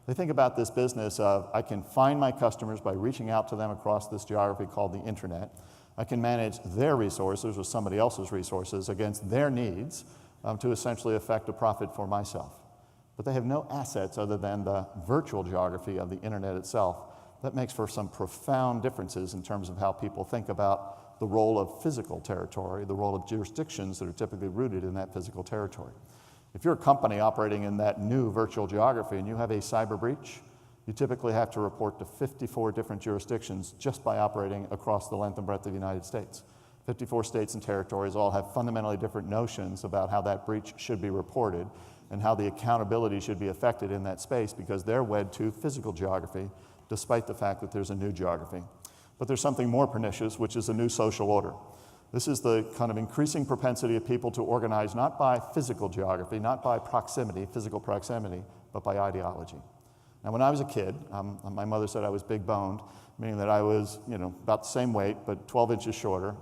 They think about this business of, I can find my customers by reaching out to them across this geography called the internet. I can manage their resources or somebody else's resources against their needs to essentially effect a profit for myself. But they have no assets other than the virtual geography of the internet itself. That makes for some profound differences in terms of how people think about the role of physical territory, the role of jurisdictions that are typically rooted in that physical territory. If you're a company operating in that new virtual geography and you have a cyber breach, you typically have to report to 54 different jurisdictions just by operating across the length and breadth of the United States. 54 states and territories all have fundamentally different notions about how that breach should be reported and how the accountability should be affected in that space because they're wed to physical geography, despite the fact that there's a new geography. But there's something more pernicious, which is a new social order. This is the kind of increasing propensity of people to organize not by physical geography, not by proximity, physical proximity, but by ideology. Now, when I was a kid, my mother said I was big boned, meaning that I was, about the same weight, but 12 inches shorter.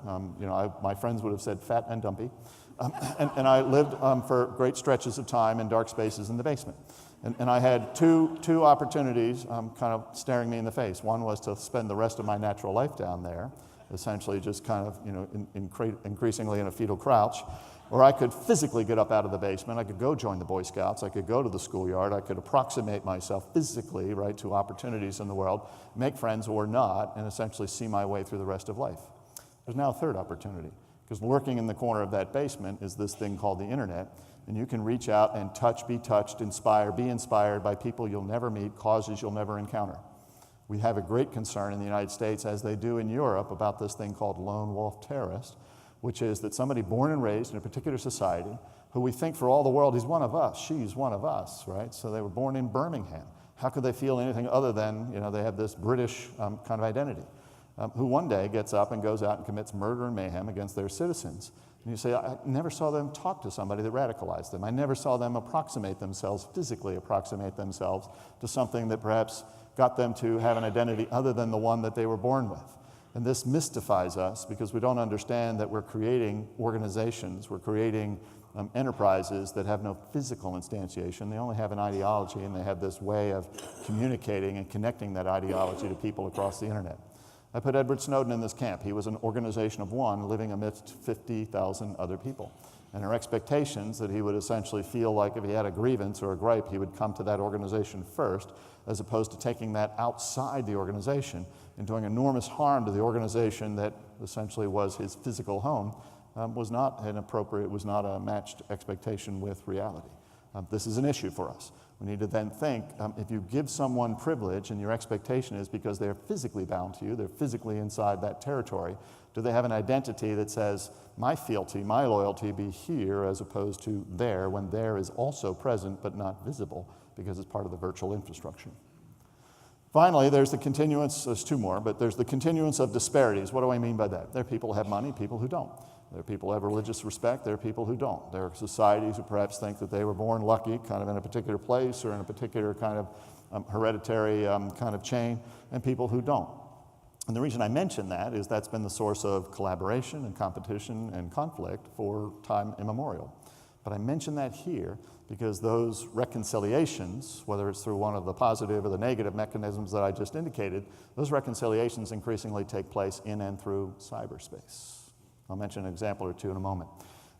My friends would have said fat and dumpy. And I lived for great stretches of time in dark spaces in the basement. And I had two opportunities kind of staring me in the face. One was to spend the rest of my natural life down there, essentially just kind of, increasingly in a fetal crouch. Or I could physically get up out of the basement. I could go join the Boy Scouts. I could go to the schoolyard. I could approximate myself physically, right, to opportunities in the world, make friends or not, and essentially see my way through the rest of life. There's now a third opportunity, because lurking in the corner of that basement is this thing called the internet, and you can reach out and touch, be touched, be inspired by people you'll never meet, causes you'll never encounter. We have a great concern in the United States, as they do in Europe, about this thing called lone wolf terrorist, which is that somebody born and raised in a particular society, who we think for all the world, he's one of us, she's one of us, right? So they were born in Birmingham. How could they feel anything other than, they have this British kind of identity, who one day gets up and goes out and commits murder and mayhem against their citizens. And you say, I never saw them talk to somebody that radicalized them. I never saw them physically approximate themselves to something that perhaps got them to have an identity other than the one that they were born with. And this mystifies us, because we don't understand that we're creating organizations, we're creating enterprises that have no physical instantiation. They only have an ideology, and they have this way of communicating and connecting that ideology to people across the internet. I put Edward Snowden in this camp. He was an organization of one living amidst 50,000 other people. And our expectations that he would essentially feel like if he had a grievance or a gripe, he would come to that organization first, as opposed to taking that outside the organization and doing enormous harm to the organization that essentially was his physical home, was not a matched expectation with reality. This is an issue for us. We need to then think, if you give someone privilege and your expectation is because they're physically bound to you, they're physically inside that territory, do they have an identity that says, my fealty, my loyalty be here as opposed to there, when there is also present but not visible because it's part of the virtual infrastructure? Finally, there's the continuance, there's two more, but there's the continuance of disparities. What do I mean by that? There are people who have money, people who don't. There are people who have religious respect, there are people who don't. There are societies who perhaps think that they were born lucky, kind of in a particular place or in a particular kind of hereditary kind of chain, and people who don't. And the reason I mention that is that's been the source of collaboration and competition and conflict for time immemorial. But I mention that here because those reconciliations, whether it's through one of the positive or the negative mechanisms that I just indicated, those reconciliations increasingly take place in and through cyberspace. I'll mention an example or two in a moment.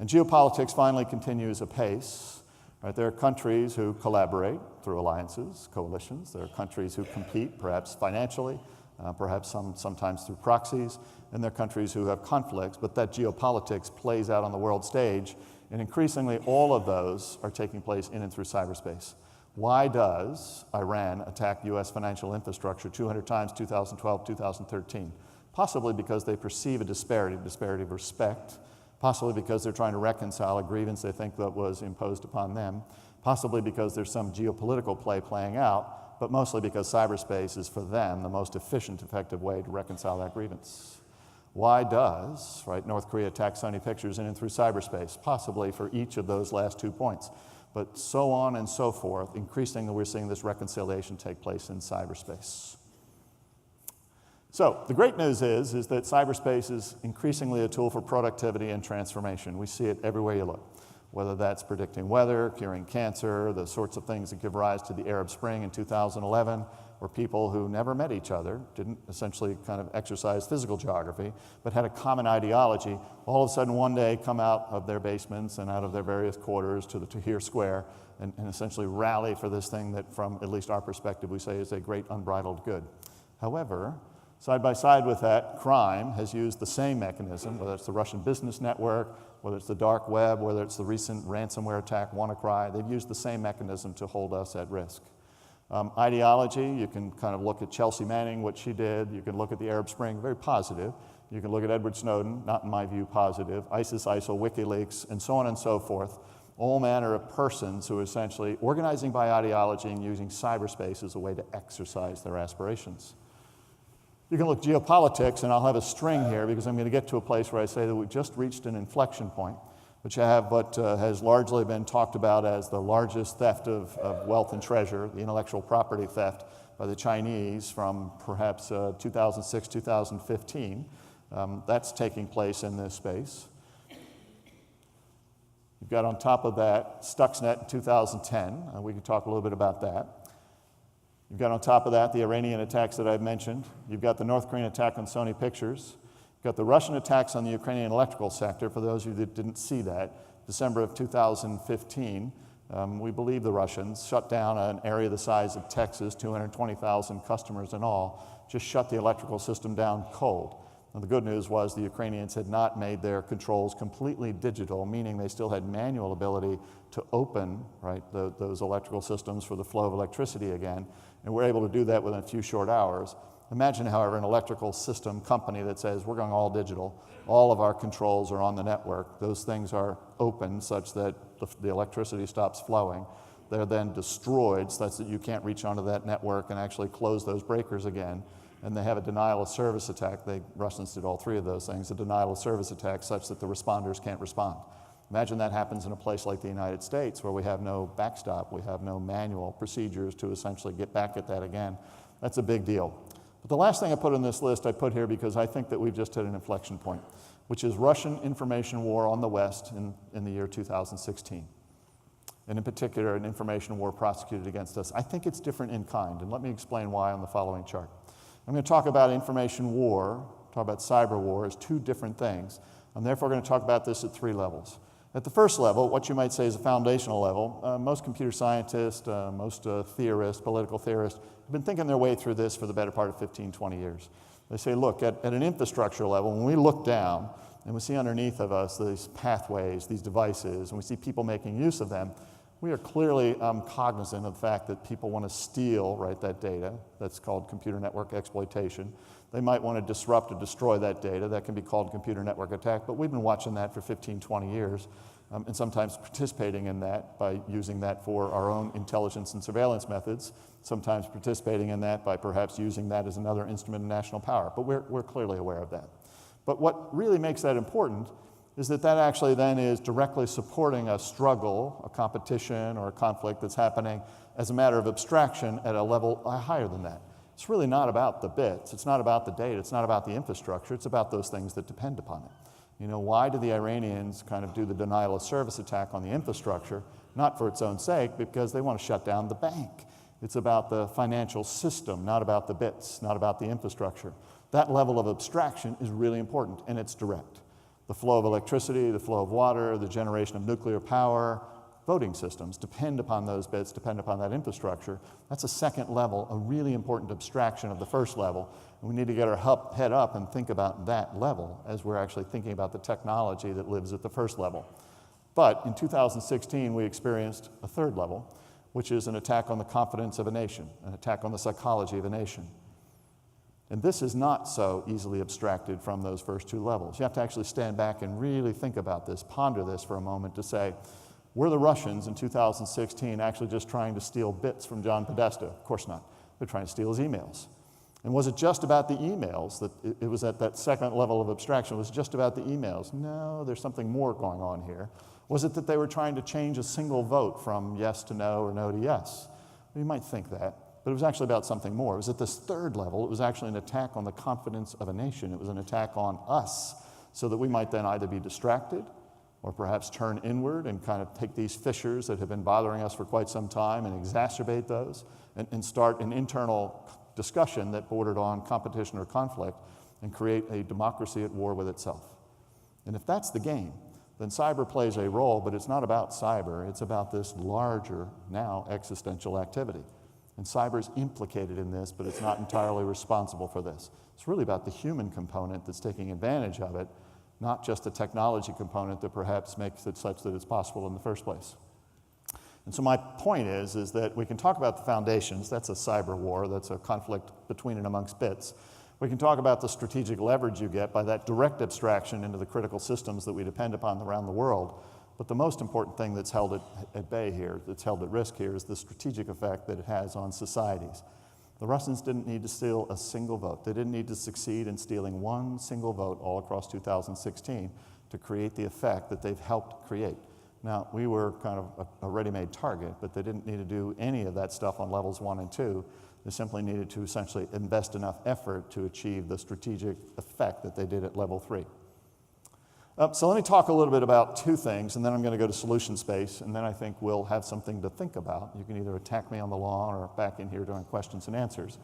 And geopolitics finally continues apace. Right? There are countries who collaborate through alliances, coalitions. There are countries who compete, perhaps financially, perhaps sometimes through proxies. And there are countries who have conflicts, but that geopolitics plays out on the world stage. And increasingly, all of those are taking place in and through cyberspace. Why does Iran attack U.S. financial infrastructure 200 times, 2012, 2013? Possibly because they perceive a disparity of respect, possibly because they're trying to reconcile a grievance they think that was imposed upon them, possibly because there's some geopolitical play playing out, but mostly because cyberspace is for them the most efficient, effective way to reconcile that grievance. Why does North Korea attack Sony Pictures in and through cyberspace? Possibly for each of those last 2 points, but so on and so forth. Increasingly, we're seeing this reconciliation take place in cyberspace. So the great news is that cyberspace is increasingly a tool for productivity and transformation. We see it everywhere you look, whether that's predicting weather, curing cancer, the sorts of things that give rise to the Arab Spring in 2011, where people who never met each other, didn't essentially kind of exercise physical geography, but had a common ideology, all of a sudden one day come out of their basements and out of their various quarters to the Tahrir Square and essentially rally for this thing that, from at least our perspective, we say is a great unbridled good. However, side by side with that, crime has used the same mechanism, whether it's the Russian business network, whether it's the dark web, whether it's the recent ransomware attack, WannaCry. They've used the same mechanism to hold us at risk. Ideology, you can kind of look at Chelsea Manning, what she did. You can look at the Arab Spring, very positive. You can look at Edward Snowden, not in my view positive. ISIS, ISIL, WikiLeaks, and so on and so forth. All manner of persons who are essentially organizing by ideology and using cyberspace as a way to exercise their aspirations. You can look geopolitics, and I'll have a string here because I'm going to get to a place where I say that we just reached an inflection point. But you have what has largely been talked about as the largest theft of wealth and treasure, the intellectual property theft by the Chinese from perhaps 2006, 2015. That's taking place in this space. You've got on top of that Stuxnet in 2010. We can talk a little bit about that. You've got on top of that the Iranian attacks that I've mentioned. You've got the North Korean attack on Sony Pictures. You've got the Russian attacks on the Ukrainian electrical sector. For those of you that didn't see that, December of 2015, we believe the Russians shut down an area the size of Texas, 220,000 customers in all, just shut the electrical system down cold. Now, the good news was the Ukrainians had not made their controls completely digital, meaning they still had manual ability to open those electrical systems for the flow of electricity again, and were able to do that within a few short hours. Imagine, however, an electrical system company that says, we're going all digital, all of our controls are on the network, those things are open such that the electricity stops flowing. They're then destroyed such that you can't reach onto that network and actually close those breakers again. And they have a denial of service attack. Russians did all three of those things, a denial of service attack such that the responders can't respond. Imagine that happens in a place like the United States where we have no backstop, we have no manual procedures to essentially get back at that again. That's a big deal. But the last thing I put on this list, I put here because I think that we've just hit an inflection point, which is Russian information war on the West in the year 2016. And in particular, an information war prosecuted against us. I think it's different in kind, and let me explain why on the following chart. I'm going to talk about information war, talk about cyber war as two different things. I'm therefore going to talk about this at three levels. At the first level, what you might say is a foundational level, most computer scientists, most theorists, political theorists, have been thinking their way through this for the better part of 15, 20 years. They say, look, at an infrastructure level, when we look down and we see underneath of us these pathways, these devices, and we see people making use of them, we are clearly cognizant of the fact that people want to steal that data. That's called computer network exploitation. They might want to disrupt or destroy that data. That can be called computer network attack, but we've been watching that for 15, 20 years, and sometimes participating in that by using that for our own intelligence and surveillance methods, sometimes participating in that by perhaps using that as another instrument of national power. But we're clearly aware of that. But what really makes that important is that actually then is directly supporting a struggle, a competition, or a conflict that's happening as a matter of abstraction at a level higher than that. It's really not about the bits, it's not about the data, it's not about the infrastructure, it's about those things that depend upon it. Why do the Iranians kind of do the denial of service attack on the infrastructure? Not for its own sake, because they want to shut down the bank. It's about the financial system, not about the bits, not about the infrastructure. That level of abstraction is really important, and it's direct. The flow of electricity, the flow of water, the generation of nuclear power, voting systems depend upon those bits, depend upon that infrastructure. That's a second level, a really important abstraction of the first level. And we need to get our head up and think about that level as we're actually thinking about the technology that lives at the first level. But in 2016, we experienced a third level, which is an attack on the confidence of a nation, an attack on the psychology of a nation. And this is not so easily abstracted from those first two levels. You have to actually stand back and really think about this, ponder this for a moment to say, were the Russians in 2016 actually just trying to steal bits from John Podesta? Of course not. They're trying to steal his emails. And was it just about the emails? That it was at that second level of abstraction, was it just about the emails? No, there's something more going on here. Was it that they were trying to change a single vote from yes to no or no to yes? Well, you might think that. But it was actually about something more. It was at this third level. It was actually an attack on the confidence of a nation. It was an attack on us, so that we might then either be distracted or perhaps turn inward and kind of take these fissures that have been bothering us for quite some time and exacerbate those and start an internal discussion that bordered on competition or conflict and create a democracy at war with itself. And if that's the game, then cyber plays a role, but it's not about cyber. It's about this larger, now existential activity. And cyber is implicated in this, but it's not entirely responsible for this. It's really about the human component that's taking advantage of it, not just the technology component that perhaps makes it such that it's possible in the first place. And so my point is that we can talk about the foundations. That's a cyber war. That's a conflict between and amongst bits. We can talk about the strategic leverage you get by that direct abstraction into the critical systems that we depend upon around the world. But the most important thing that's held at bay here, that's held at risk here, is the strategic effect that it has on societies. The Russians didn't need to steal a single vote. They didn't need to succeed in stealing one single vote all across 2016 to create the effect that they've helped create. Now, we were kind of a ready-made target, but they didn't need to do any of that stuff on levels 1 and 2. They simply needed to essentially invest enough effort to achieve the strategic effect that they did at level 3. So let me talk a little bit about two things, and then I'm going to go to solution space, and then I think we'll have something to think about. You can either attack me on the lawn or back in here during questions and answers.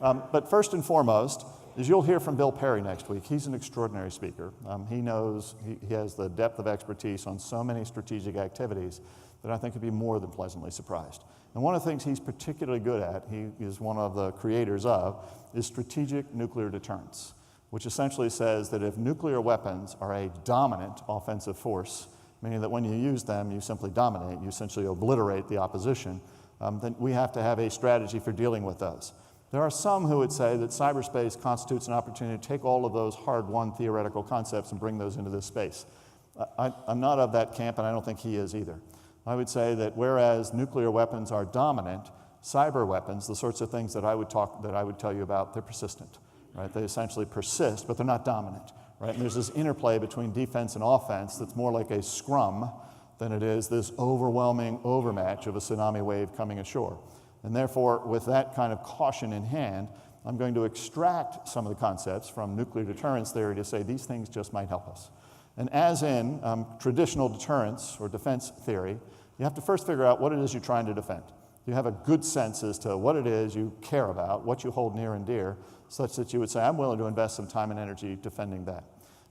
But first and foremost is you'll hear from Bill Perry next week. He's an extraordinary speaker. He knows, he has the depth of expertise on so many strategic activities that I think would be more than pleasantly surprised. And one of the things he's particularly good at, he is one of the creators of, is strategic nuclear deterrence, which essentially says that if nuclear weapons are a dominant offensive force, meaning that when you use them, you simply dominate, you essentially obliterate the opposition, then we have to have a strategy for dealing with those. There are some who would say that cyberspace constitutes an opportunity to take all of those hard-won theoretical concepts and bring those into this space. I'm not of that camp, and I don't think he is either. I would say that whereas nuclear weapons are dominant, cyber weapons, the sorts of things that I would tell you about, they're persistent. Right? They essentially persist, but they're not dominant. Right? And there's this interplay between defense and offense that's more like a scrum than it is this overwhelming overmatch of a tsunami wave coming ashore. And therefore, with that kind of caution in hand, I'm going to extract some of the concepts from nuclear deterrence theory to say these things just might help us. And as in traditional deterrence or defense theory, you have to first figure out what it is you're trying to defend. You have a good sense as to what it is you care about, what you hold near and dear, such that you would say, I'm willing to invest some time and energy defending that.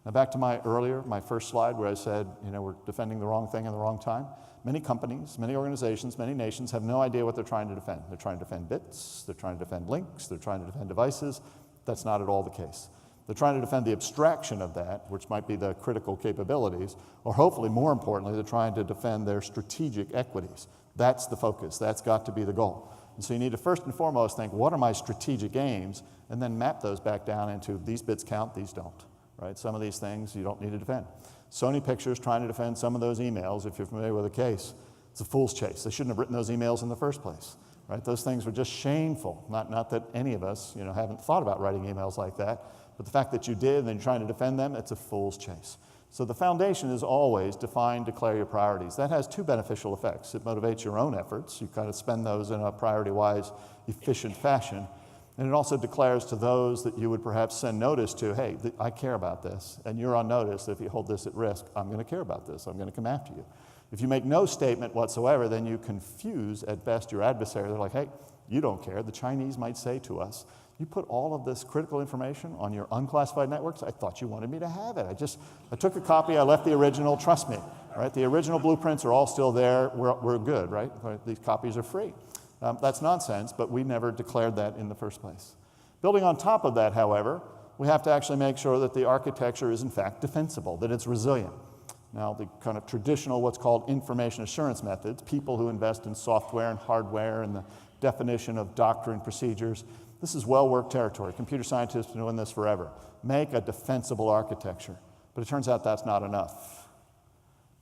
Now back to my first slide where I said, we're defending the wrong thing in the wrong time. Many companies, many organizations, many nations have no idea what they're trying to defend. They're trying to defend bits, they're trying to defend links, they're trying to defend devices. That's not at all the case. They're trying to defend the abstraction of that, which might be the critical capabilities, or hopefully more importantly, they're trying to defend their strategic equities. That's the focus, that's got to be the goal. And so you need to first and foremost think, what are my strategic aims, and then map those back down into these bits count, these don't. Right? Some of these things you don't need to defend. Sony Pictures trying to defend some of those emails, if you're familiar with the case, it's a fool's chase. They shouldn't have written those emails in the first place. Right? Those things were just shameful. Not that any of us haven't thought about writing emails like that, but the fact that you did and then you're trying to defend them, it's a fool's chase. So the foundation is always define, declare your priorities. That has two beneficial effects. It motivates your own efforts. You kind of spend those in a priority-wise, efficient fashion. And it also declares to those that you would perhaps send notice to, hey, I care about this, and you're on notice. If you hold this at risk, I'm going to care about this. I'm going to come after you. If you make no statement whatsoever, then you confuse at best your adversary. They're like, hey, you don't care. The Chinese might say to us, you put all of this critical information on your unclassified networks? I thought you wanted me to have it. I took a copy, I left the original, trust me. Right? The original blueprints are all still there, we're good, right? These copies are free. That's nonsense, but we never declared that in the first place. Building on top of that, however, we have to actually make sure that the architecture is in fact defensible, that it's resilient. Now, the kind of traditional, what's called information assurance methods, people who invest in software and hardware and the definition of doctrine procedures, this is well-worked territory. Computer scientists have been doing this forever. Make a defensible architecture. But it turns out that's not enough.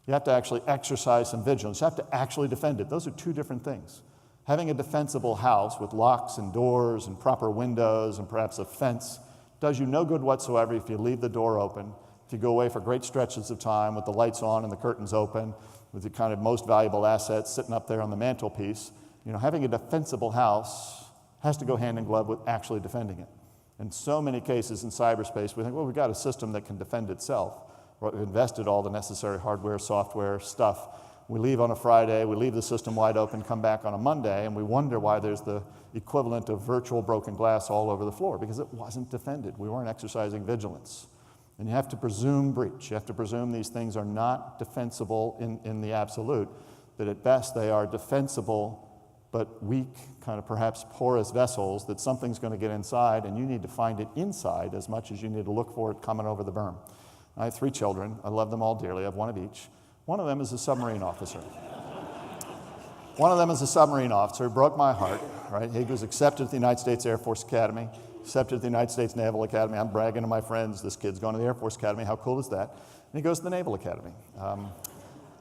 You have to actually exercise some vigilance. You have to actually defend it. Those are two different things. Having a defensible house with locks and doors and proper windows and perhaps a fence does you no good whatsoever if you leave the door open, if you go away for great stretches of time with the lights on and the curtains open, with the kind of most valuable assets sitting up there on the mantelpiece. Having a defensible house has to go hand in glove with actually defending it. In so many cases in cyberspace, we think, well, we've got a system that can defend itself. We've invested all the necessary hardware, software, stuff. We leave on a Friday, we leave the system wide open, come back on a Monday, and we wonder why there's the equivalent of virtual broken glass all over the floor, because it wasn't defended. We weren't exercising vigilance. And you have to presume breach. You have to presume these things are not defensible in the absolute, that at best they are defensible but weak, kind of perhaps porous vessels that something's going to get inside, and you need to find it inside as much as you need to look for it coming over the berm. I have 3 children. I love them all dearly. I have one of each. One of them is a submarine officer. One of them is a submarine officer. It broke my heart, right? He was accepted at the United States Air Force Academy, accepted at the United States Naval Academy. I'm bragging to my friends, this kid's going to the Air Force Academy. How cool is that? And he goes to the Naval Academy.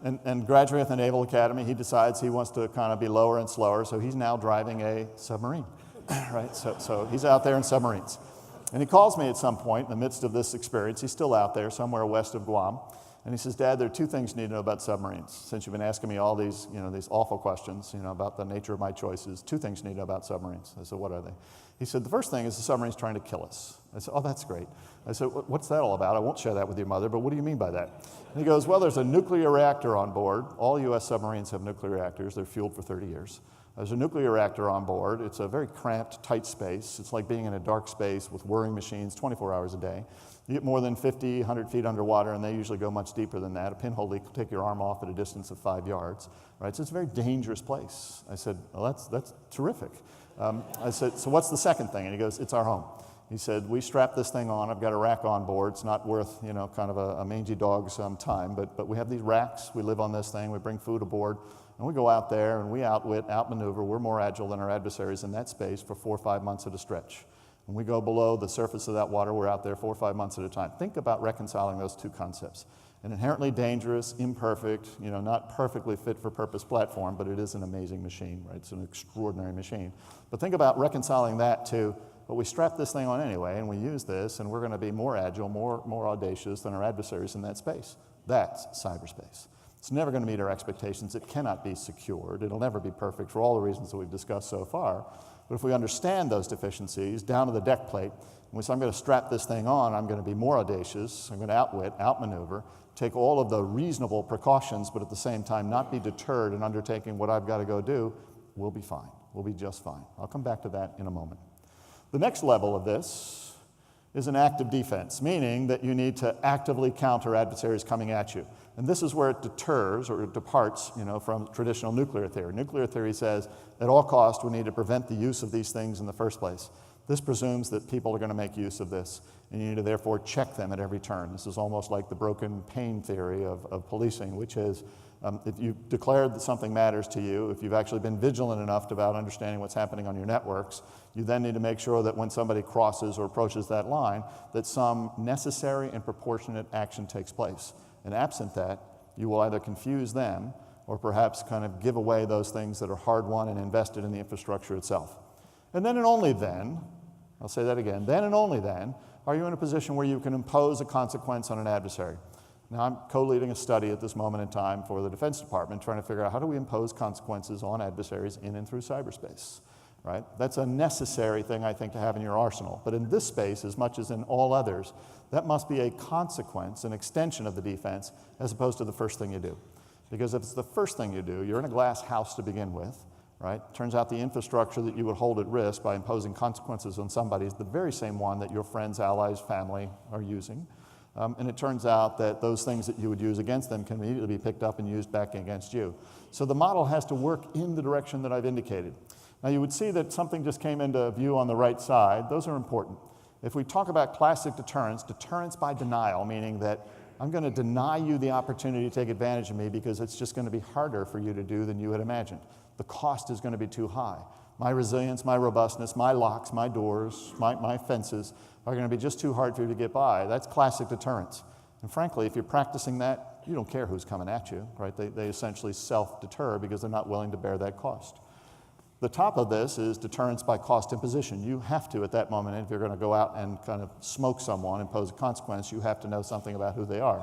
And graduating at the Naval Academy, he decides he wants to kind of be lower and slower, so he's now driving a submarine. right? So he's out there in submarines. And he calls me at some point in the midst of this experience. He's still out there somewhere west of Guam. And he says, Dad, there are two things you need to know about submarines. Since you've been asking me all these, these awful questions, about the nature of my choices, two things you need to know about submarines. I said, what are they? He said, the first thing is the submarine's trying to kill us. I said, oh, that's great. I said, what's that all about? I won't share that with your mother, but what do you mean by that? And he goes, well, there's a nuclear reactor on board. All U.S. submarines have nuclear reactors. They're fueled for 30 years. There's a nuclear reactor on board. It's a very cramped, tight space. It's like being in a dark space with whirring machines 24 hours a day. You get more than 50, 100 feet underwater, and they usually go much deeper than that. A pinhole leak will take your arm off at a distance of 5 yards, right? So it's a very dangerous place. I said, well, that's terrific. I said, so what's the second thing? And he goes, it's our home. He said, we strap this thing on. I've got a rack on board. It's not worth, kind of a mangy dog some time, but we have these racks. We live on this thing. We bring food aboard, and we go out there, and we outwit, outmaneuver. We're more agile than our adversaries in that space for 4 or 5 months at a stretch. When we go below the surface of that water, we're out there 4 or 5 months at a time. Think about reconciling those two concepts. An inherently dangerous, imperfect, not perfectly fit for purpose platform, but it is an amazing machine, right? It's an extraordinary machine. But think about reconciling that to, but we strap this thing on anyway, and we use this, and we're going to be more agile, more audacious than our adversaries in that space. That's cyberspace. It's never going to meet our expectations. It cannot be secured. It'll never be perfect for all the reasons that we've discussed so far. But if we understand those deficiencies down to the deck plate, and we say, I'm going to strap this thing on, I'm going to be more audacious, I'm going to outwit, outmaneuver, take all of the reasonable precautions, but at the same time not be deterred in undertaking what I've got to go do, we'll be fine. We'll be just fine. I'll come back to that in a moment. The next level of this is an active defense, meaning that you need to actively counter adversaries coming at you. And this is where it deters or it departs, from traditional nuclear theory. Nuclear theory says, at all costs, we need to prevent the use of these things in the first place. This presumes that people are going to make use of this, and you need to therefore check them at every turn. This is almost like the broken pain theory of policing, which is, if you've declared that something matters to you, if you've actually been vigilant enough about understanding what's happening on your networks, you then need to make sure that when somebody crosses or approaches that line, that some necessary and proportionate action takes place. And absent that, you will either confuse them or perhaps kind of give away those things that are hard-won and invested in the infrastructure itself. And then and only then, I'll say that again, then and only then, are you in a position where you can impose a consequence on an adversary. Now, I'm co-leading a study at this moment in time for the Defense Department trying to figure out how do we impose consequences on adversaries in and through cyberspace, right? That's a necessary thing, I think, to have in your arsenal. But in this space, as much as in all others, that must be a consequence, an extension of the defense, as opposed to the first thing you do. Because if it's the first thing you do, you're in a glass house to begin with, right? Turns out the infrastructure that you would hold at risk by imposing consequences on somebody is the very same one that your friends, allies, family are using. And it turns out that those things that you would use against them can immediately be picked up and used back against you. So the model has to work in the direction that I've indicated. Now you would see that something just came into view on the right side. Those are important. If we talk about classic deterrence, deterrence by denial, meaning that I'm going to deny you the opportunity to take advantage of me because it's just going to be harder for you to do than you had imagined. The cost is going to be too high. My resilience, my robustness, my locks, my doors, my fences are going to be just too hard for you to get by. That's classic deterrence. And frankly, if you're practicing that, you don't care who's coming at you, right? They essentially self-deter because they're not willing to bear that cost. The top of this is deterrence by cost imposition. You have to, at that moment, if you're going to go out and kind of smoke someone, impose a consequence, you have to know something about who they are.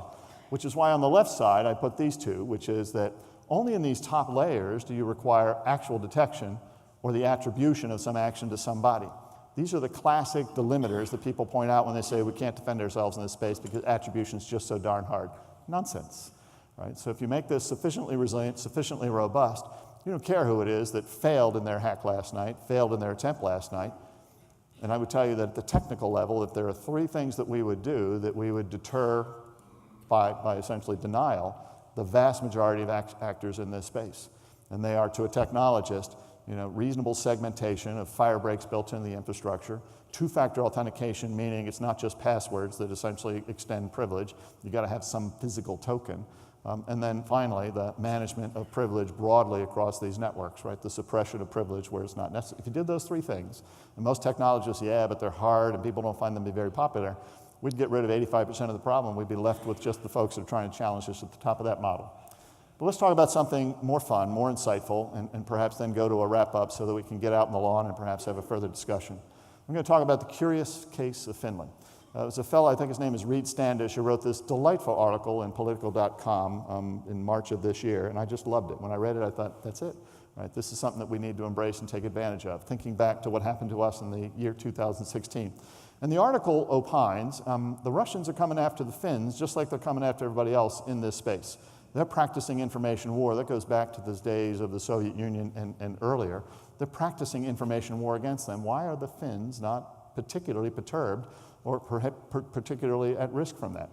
Which is why on the left side, I put these two, which is that only in these top layers do you require actual detection or the attribution of some action to somebody. These are the classic delimiters that people point out when they say we can't defend ourselves in this space because attribution is just so darn hard. Nonsense, right? So if you make this sufficiently resilient, sufficiently robust, you don't care who it is that failed in their hack last night, failed in their attempt last night. And I would tell you that at the technical level, if there are 3 things that we would do that we would deter by essentially denial, the vast majority of actors in this space. And they are, to a technologist, reasonable segmentation of fire breaks built into the infrastructure, 2-factor authentication, meaning it's not just passwords that essentially extend privilege. You've got to have some physical token. And then finally, the management of privilege broadly across these networks, right? The suppression of privilege where it's not necessary. If you did those 3 things, and most technologists, yeah, but they're hard and people don't find them to be very popular, we'd get rid of 85% of the problem. We'd be left with just the folks that are trying to challenge us at the top of that model. But let's talk about something more fun, more insightful, and perhaps then go to a wrap-up so that we can get out in the lawn and perhaps have a further discussion. I'm going to talk about the curious case of Finland. There's a fellow, I think his name is Reed Standish, who wrote this delightful article in Political.com in March of this year, and I just loved it. When I read it, I thought, that's it. Right? This is something that we need to embrace and take advantage of, thinking back to what happened to us in the year 2016. And the article opines, the Russians are coming after the Finns just like they're coming after everybody else in this space. They're practicing information war. That goes back to the days of the Soviet Union and earlier. They're practicing information war against them. Why are the Finns not particularly perturbed or particularly at risk from that?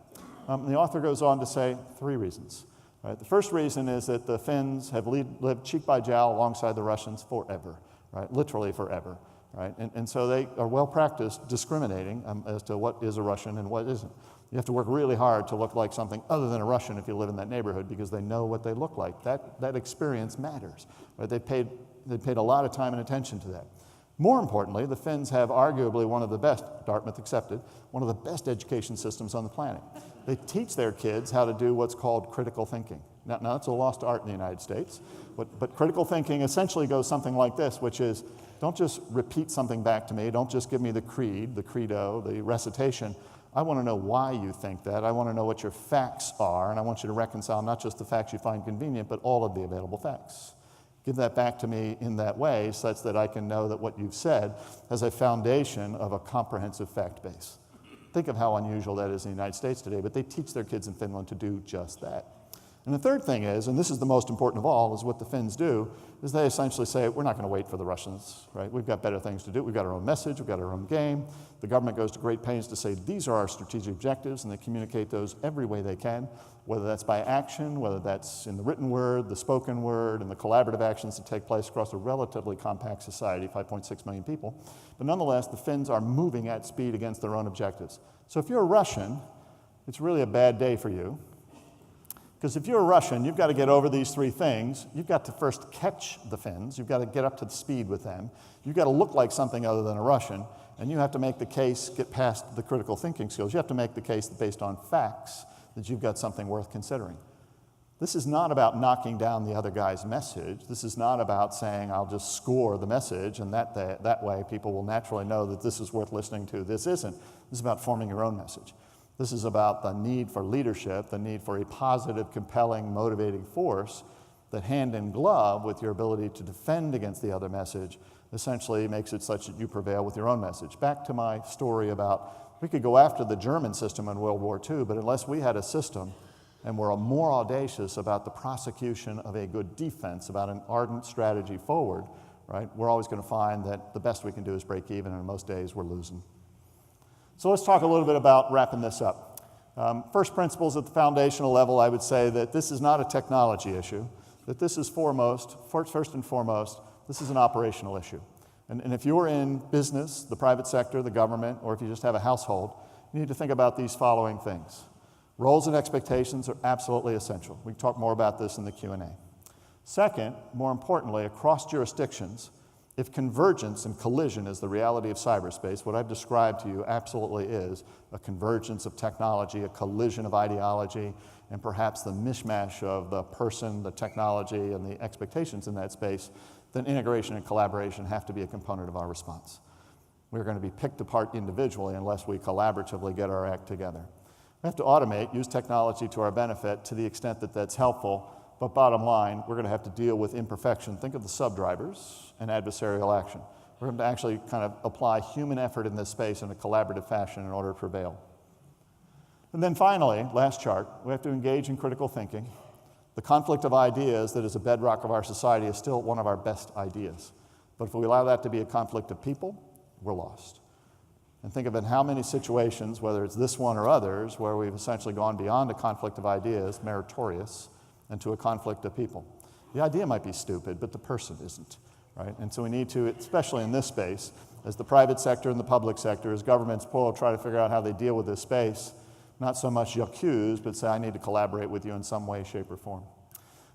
The author goes on to say 3 reasons. Right? The first reason is that the Finns have lived cheek by jowl alongside the Russians forever, right? Literally forever. Right? And so they are well practiced discriminating as to what is a Russian and what isn't. You have to work really hard to look like something other than a Russian if you live in that neighborhood because they know what they look like. That experience matters. Right? They paid a lot of time and attention to that. More importantly, the Finns have arguably one of the best, Dartmouth accepted, one of the best education systems on the planet. They teach their kids how to do what's called critical thinking. Now it's a lost art in the United States, but critical thinking essentially goes something like this, which is, don't just repeat something back to me, don't just give me the creed, the credo, the recitation. I want to know why you think that. I want to know what your facts are, and I want you to reconcile not just the facts you find convenient, but all of the available facts. Give that back to me in that way such that I can know that what you've said has a foundation of a comprehensive fact base. Think of how unusual that is in the United States today, but they teach their kids in Finland to do just that. And the third thing is, and this is the most important of all, is what the Finns do, is they essentially say, we're not going to wait for the Russians, right? We've got better things to do. We've got our own message. We've got our own game. The government goes to great pains to say, these are our strategic objectives, and they communicate those every way they can, whether that's by action, whether that's in the written word, the spoken word, and the collaborative actions that take place across a relatively compact society, 5.6 million people. But nonetheless, the Finns are moving at speed against their own objectives. So if you're a Russian, it's really a bad day for you. Because if you're a Russian, you've got to get over these 3 things. You've got to first catch the Finns. You've got to get up to the speed with them. You've got to look like something other than a Russian. And you have to make the case, get past the critical thinking skills. You have to make the case that based on facts that you've got something worth considering. This is not about knocking down the other guy's message. This is not about saying, I'll just score the message, and that way people will naturally know that this is worth listening to. This isn't. This is about forming your own message. This is about the need for leadership, the need for a positive, compelling, motivating force that hand in glove with your ability to defend against the other message essentially makes it such that you prevail with your own message. Back to my story about we could go after the German system in World War II, but unless we had a system and were more audacious about the prosecution of a good defense, about an ardent strategy forward, right, we're always going to find that the best we can do is break even, and most days we're losing. So let's talk a little bit about wrapping this up. First principles at the foundational level, I would say that this is not a technology issue, that this is first and foremost, this is an operational issue. And if you're in business, the private sector, the government, or if you just have a household, you need to think about these following things. Roles and expectations are absolutely essential. We can talk more about this in the Q&A. Second, more importantly, across jurisdictions, if convergence and collision is the reality of cyberspace, what I've described to you absolutely is a convergence of technology, a collision of ideology, and perhaps the mishmash of the person, the technology, and the expectations in that space, then integration and collaboration have to be a component of our response. We're going to be picked apart individually unless we collaboratively get our act together. We have to automate, use technology to our benefit to the extent that that's helpful. But bottom line, we're going to have to deal with imperfection. Think of the subdrivers and adversarial action. We're going to actually kind of apply human effort in this space in a collaborative fashion in order to prevail. And then finally, last chart, we have to engage in critical thinking. The conflict of ideas that is a bedrock of our society is still one of our best ideas. But if we allow that to be a conflict of people, we're lost. And think of in how many situations, whether it's this one or others, where we've essentially gone beyond a conflict of ideas, meritorious, and to a conflict of people. The idea might be stupid, but the person isn't, right? And so we need to, especially in this space, as the private sector and the public sector, as governments try to figure out how they deal with this space, not so much accuse, but say, I need to collaborate with you in some way, shape, or form.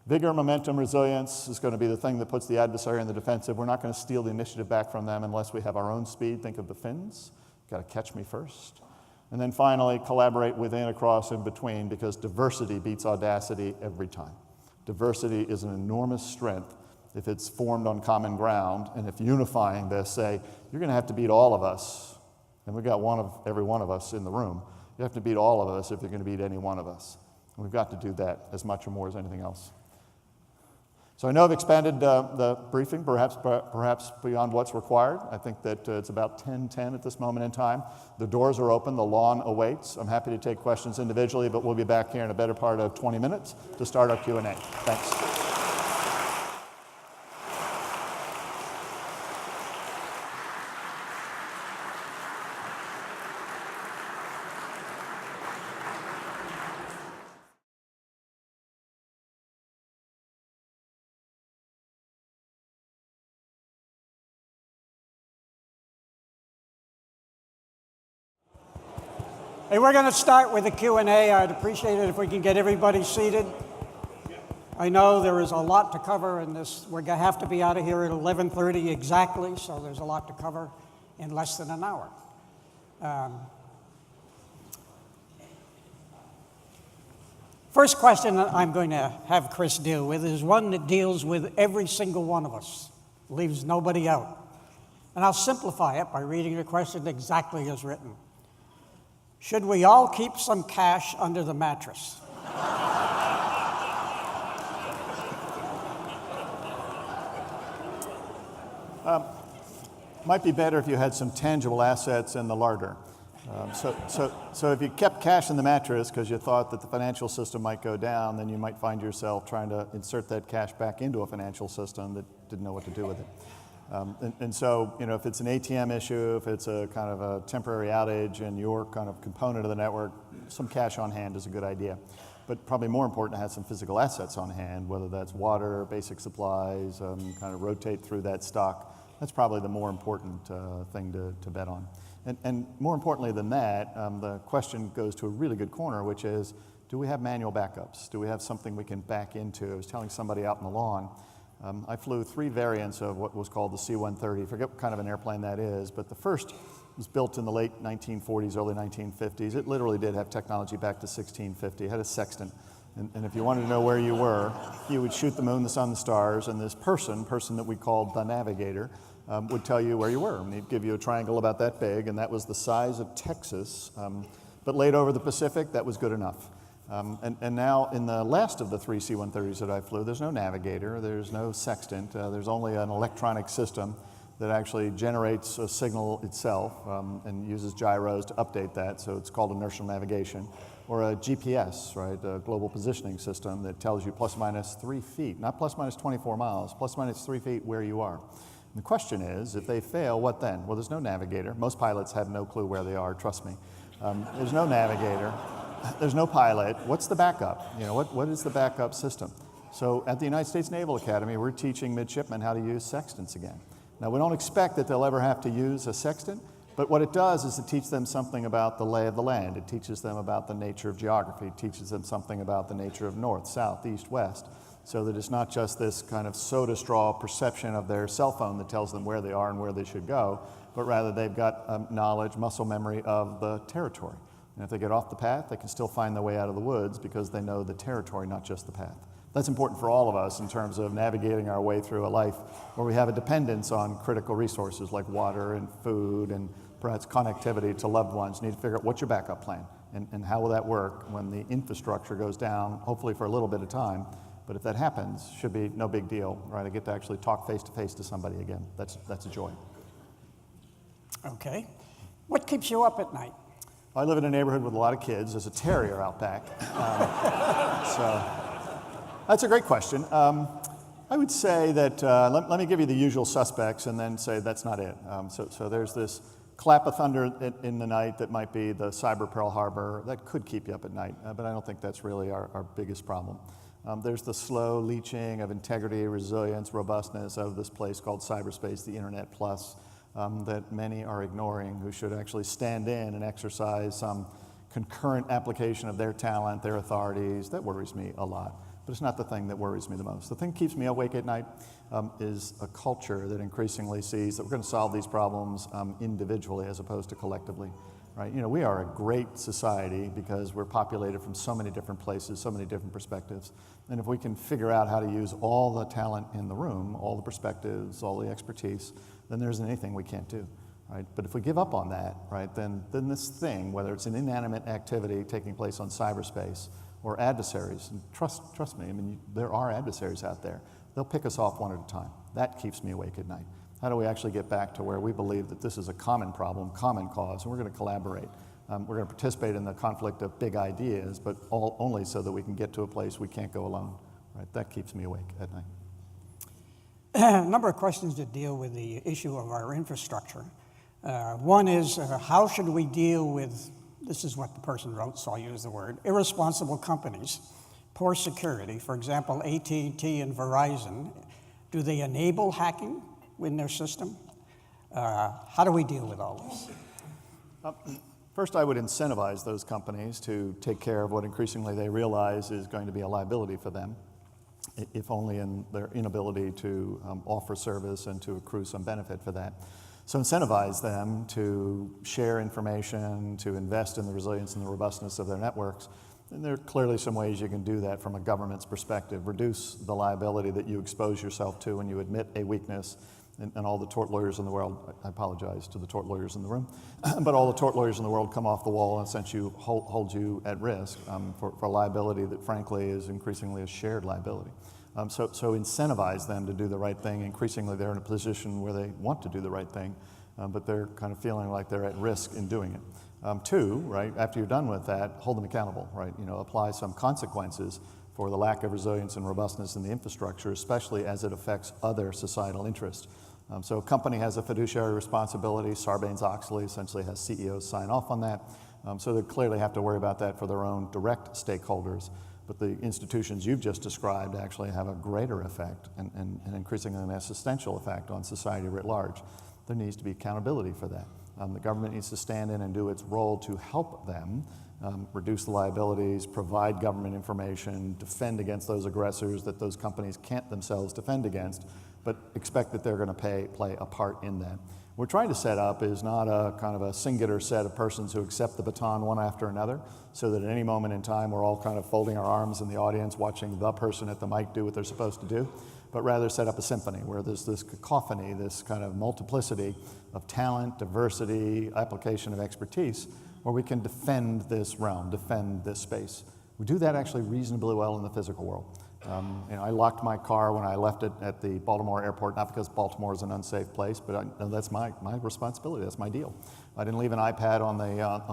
Vigor, momentum, resilience is going to be the thing that puts the adversary in the defensive. We're not going to steal the initiative back from them unless we have our own speed. Think of the Finns. Got to catch me first. And then finally, collaborate within, across, in between, because diversity beats audacity every time. Diversity is an enormous strength if it's formed on common ground, and if unifying this, say, you're going to have to beat all of us, and we've got every one of us in the room. You have to beat all of us if you're going to beat any one of us. And we've got to do that as much or more as anything else. So I know I've expanded the briefing, perhaps beyond what's required. I think that it's about 10:10 at this moment in time. The doors are open, the lawn awaits. I'm happy to take questions individually, but we'll be back here in a better part of 20 minutes to start our Q&A. Thanks. Hey, we're going to start with the Q&A. I'd appreciate it if we can get everybody seated. I know there is a lot to cover in this. We're going to have to be out of here at 11:30 exactly, so there's a lot to cover in less than an hour. First question that I'm going to have Chris deal with is one that deals with every single one of us, leaves nobody out. And I'll simplify it by reading the question exactly as written. Should we all keep some cash under the mattress? Might be better if you had some tangible assets in the larder. So if you kept cash in the mattress because you thought that the financial system might go down, then you might find yourself trying to insert that cash back into a financial system that didn't know what to do with it. And so, if it's an ATM issue, if it's a kind of a temporary outage and your kind of component of the network, some cash on hand is a good idea. But probably more important to have some physical assets on hand, whether that's water, basic supplies, kind of rotate through that stock. That's probably the more important thing to bet on. And more importantly than that, the question goes to a really good corner, which is, do we have manual backups? Do we have something we can back into? I was telling somebody out in the lawn, I flew 3 variants of what was called the C-130. I forget what kind of an airplane that is, but the first was built in the late 1940s, early 1950s. It literally did have technology back to 1650. It had a sextant. And if you wanted to know where you were, you would shoot the moon, the sun, the stars, and this person that we called the navigator, would tell you where you were. And he'd give you a triangle about that big, and that was the size of Texas. But laid over the Pacific, that was good enough. And now in the last of the 3 C-130s that I flew, there's no navigator, there's no sextant, there's only an electronic system that actually generates a signal itself and uses gyros to update that, so it's called inertial navigation, or a GPS, right, a global positioning system that tells you plus or minus 3 feet, not plus or minus 24 miles, plus or minus 3 feet where you are. And the question is, if they fail, what then? Well, there's no navigator. Most pilots have no clue where they are, trust me. There's no navigator. There's no pilot. What's the backup? What is the backup system? So at the United States Naval Academy, we're teaching midshipmen how to use sextants again. Now, we don't expect that they'll ever have to use a sextant, but what it does is it teaches them something about the lay of the land. It teaches them about the nature of geography. It teaches them something about the nature of north, south, east, west, so that it's not just this kind of soda straw perception of their cell phone that tells them where they are and where they should go, but rather they've got knowledge, muscle memory of the territory. And if they get off the path, they can still find their way out of the woods because they know the territory, not just the path. That's important for all of us in terms of navigating our way through a life where we have a dependence on critical resources like water and food and perhaps connectivity to loved ones. You need to figure out what's your backup plan and how will that work when the infrastructure goes down, hopefully for a little bit of time. But if that happens, should be no big deal, right? I get to actually talk face-to-face to somebody again. That's a joy. Okay. What keeps you up at night? I live in a neighborhood with a lot of kids. There's a terrier out back. So that's a great question. I would say that, let me give you the usual suspects and then say that's not it. So there's this clap of thunder in the night that might be the cyber Pearl Harbor. That could keep you up at night, but I don't think that's really our biggest problem. There's the slow leaching of integrity, resilience, robustness of this place called cyberspace, the Internet Plus. That many are ignoring, who should actually stand in and exercise some concurrent application of their talent, their authorities. That worries me a lot, but it's not the thing that worries me the most. The thing that keeps me awake at night is a culture that increasingly sees that we're going to solve these problems individually as opposed to collectively. right? You know, we are a great society because we're populated from so many different places, so many different perspectives. And if we can figure out how to use all the talent in the room, all the perspectives, all the expertise, then there isn't anything we can't do, right? But if we give up on that, right, then this thing, whether it's an inanimate activity taking place on cyberspace or adversaries, and trust me, I mean, there are adversaries out there. They'll pick us off one at a time. That keeps me awake at night. How do we actually get back to where we believe that this is a common problem, common cause, and we're going to collaborate. We're going to participate in the conflict of big ideas, but only so that we can get to a place we can't go alone. Right? That keeps me awake at night. A number of questions that deal with the issue of our infrastructure. One is, how should we deal with, this is what the person wrote, so I'll use the word, irresponsible companies, poor security. For example, AT&T and Verizon, do they enable hacking in their system? How do we deal with all this? First, I would incentivize those companies to take care of what increasingly they realize is going to be a liability for them, if only in their inability to offer service and to accrue some benefit for that. So incentivize them to share information, to invest in the resilience and the robustness of their networks. And there are clearly some ways you can do that from a government's perspective. Reduce the liability that you expose yourself to when you admit a weakness. And all the tort lawyers in the world, I apologize to the tort lawyers in the room, but all the tort lawyers in the world come off the wall and essentially hold you at risk for liability that frankly is increasingly a shared liability. So incentivize them to do the right thing. Increasingly they're in a position where they want to do the right thing, but they're kind of feeling like they're at risk in doing it. Two, right, after you're done with that, hold them accountable, right? You know, apply some consequences for the lack of resilience and robustness in the infrastructure, especially as it affects other societal interests. So a company has a fiduciary responsibility. Sarbanes-Oxley essentially has CEOs sign off on that. So they clearly have to worry about that for their own direct stakeholders. But the institutions you've just described actually have a greater effect and increasingly an existential effect on society writ large. There needs to be accountability for that. The government needs to stand in and do its role to help them reduce the liabilities, provide government information, defend against those aggressors that those companies can't themselves defend against, but expect that they're going to play a part in that. What we're trying to set up is not a kind of a singular set of persons who accept the baton one after another, so that at any moment in time we're all kind of folding our arms in the audience watching the person at the mic do what they're supposed to do, but rather set up a symphony where there's this cacophony, this kind of multiplicity of talent, diversity, application of expertise, where we can defend this realm, defend this space. We do that actually reasonably well in the physical world. You know, I locked my car when I left it at the Baltimore airport, not because Baltimore is an unsafe place, but that's my responsibility, that's my deal. I didn't leave an iPad on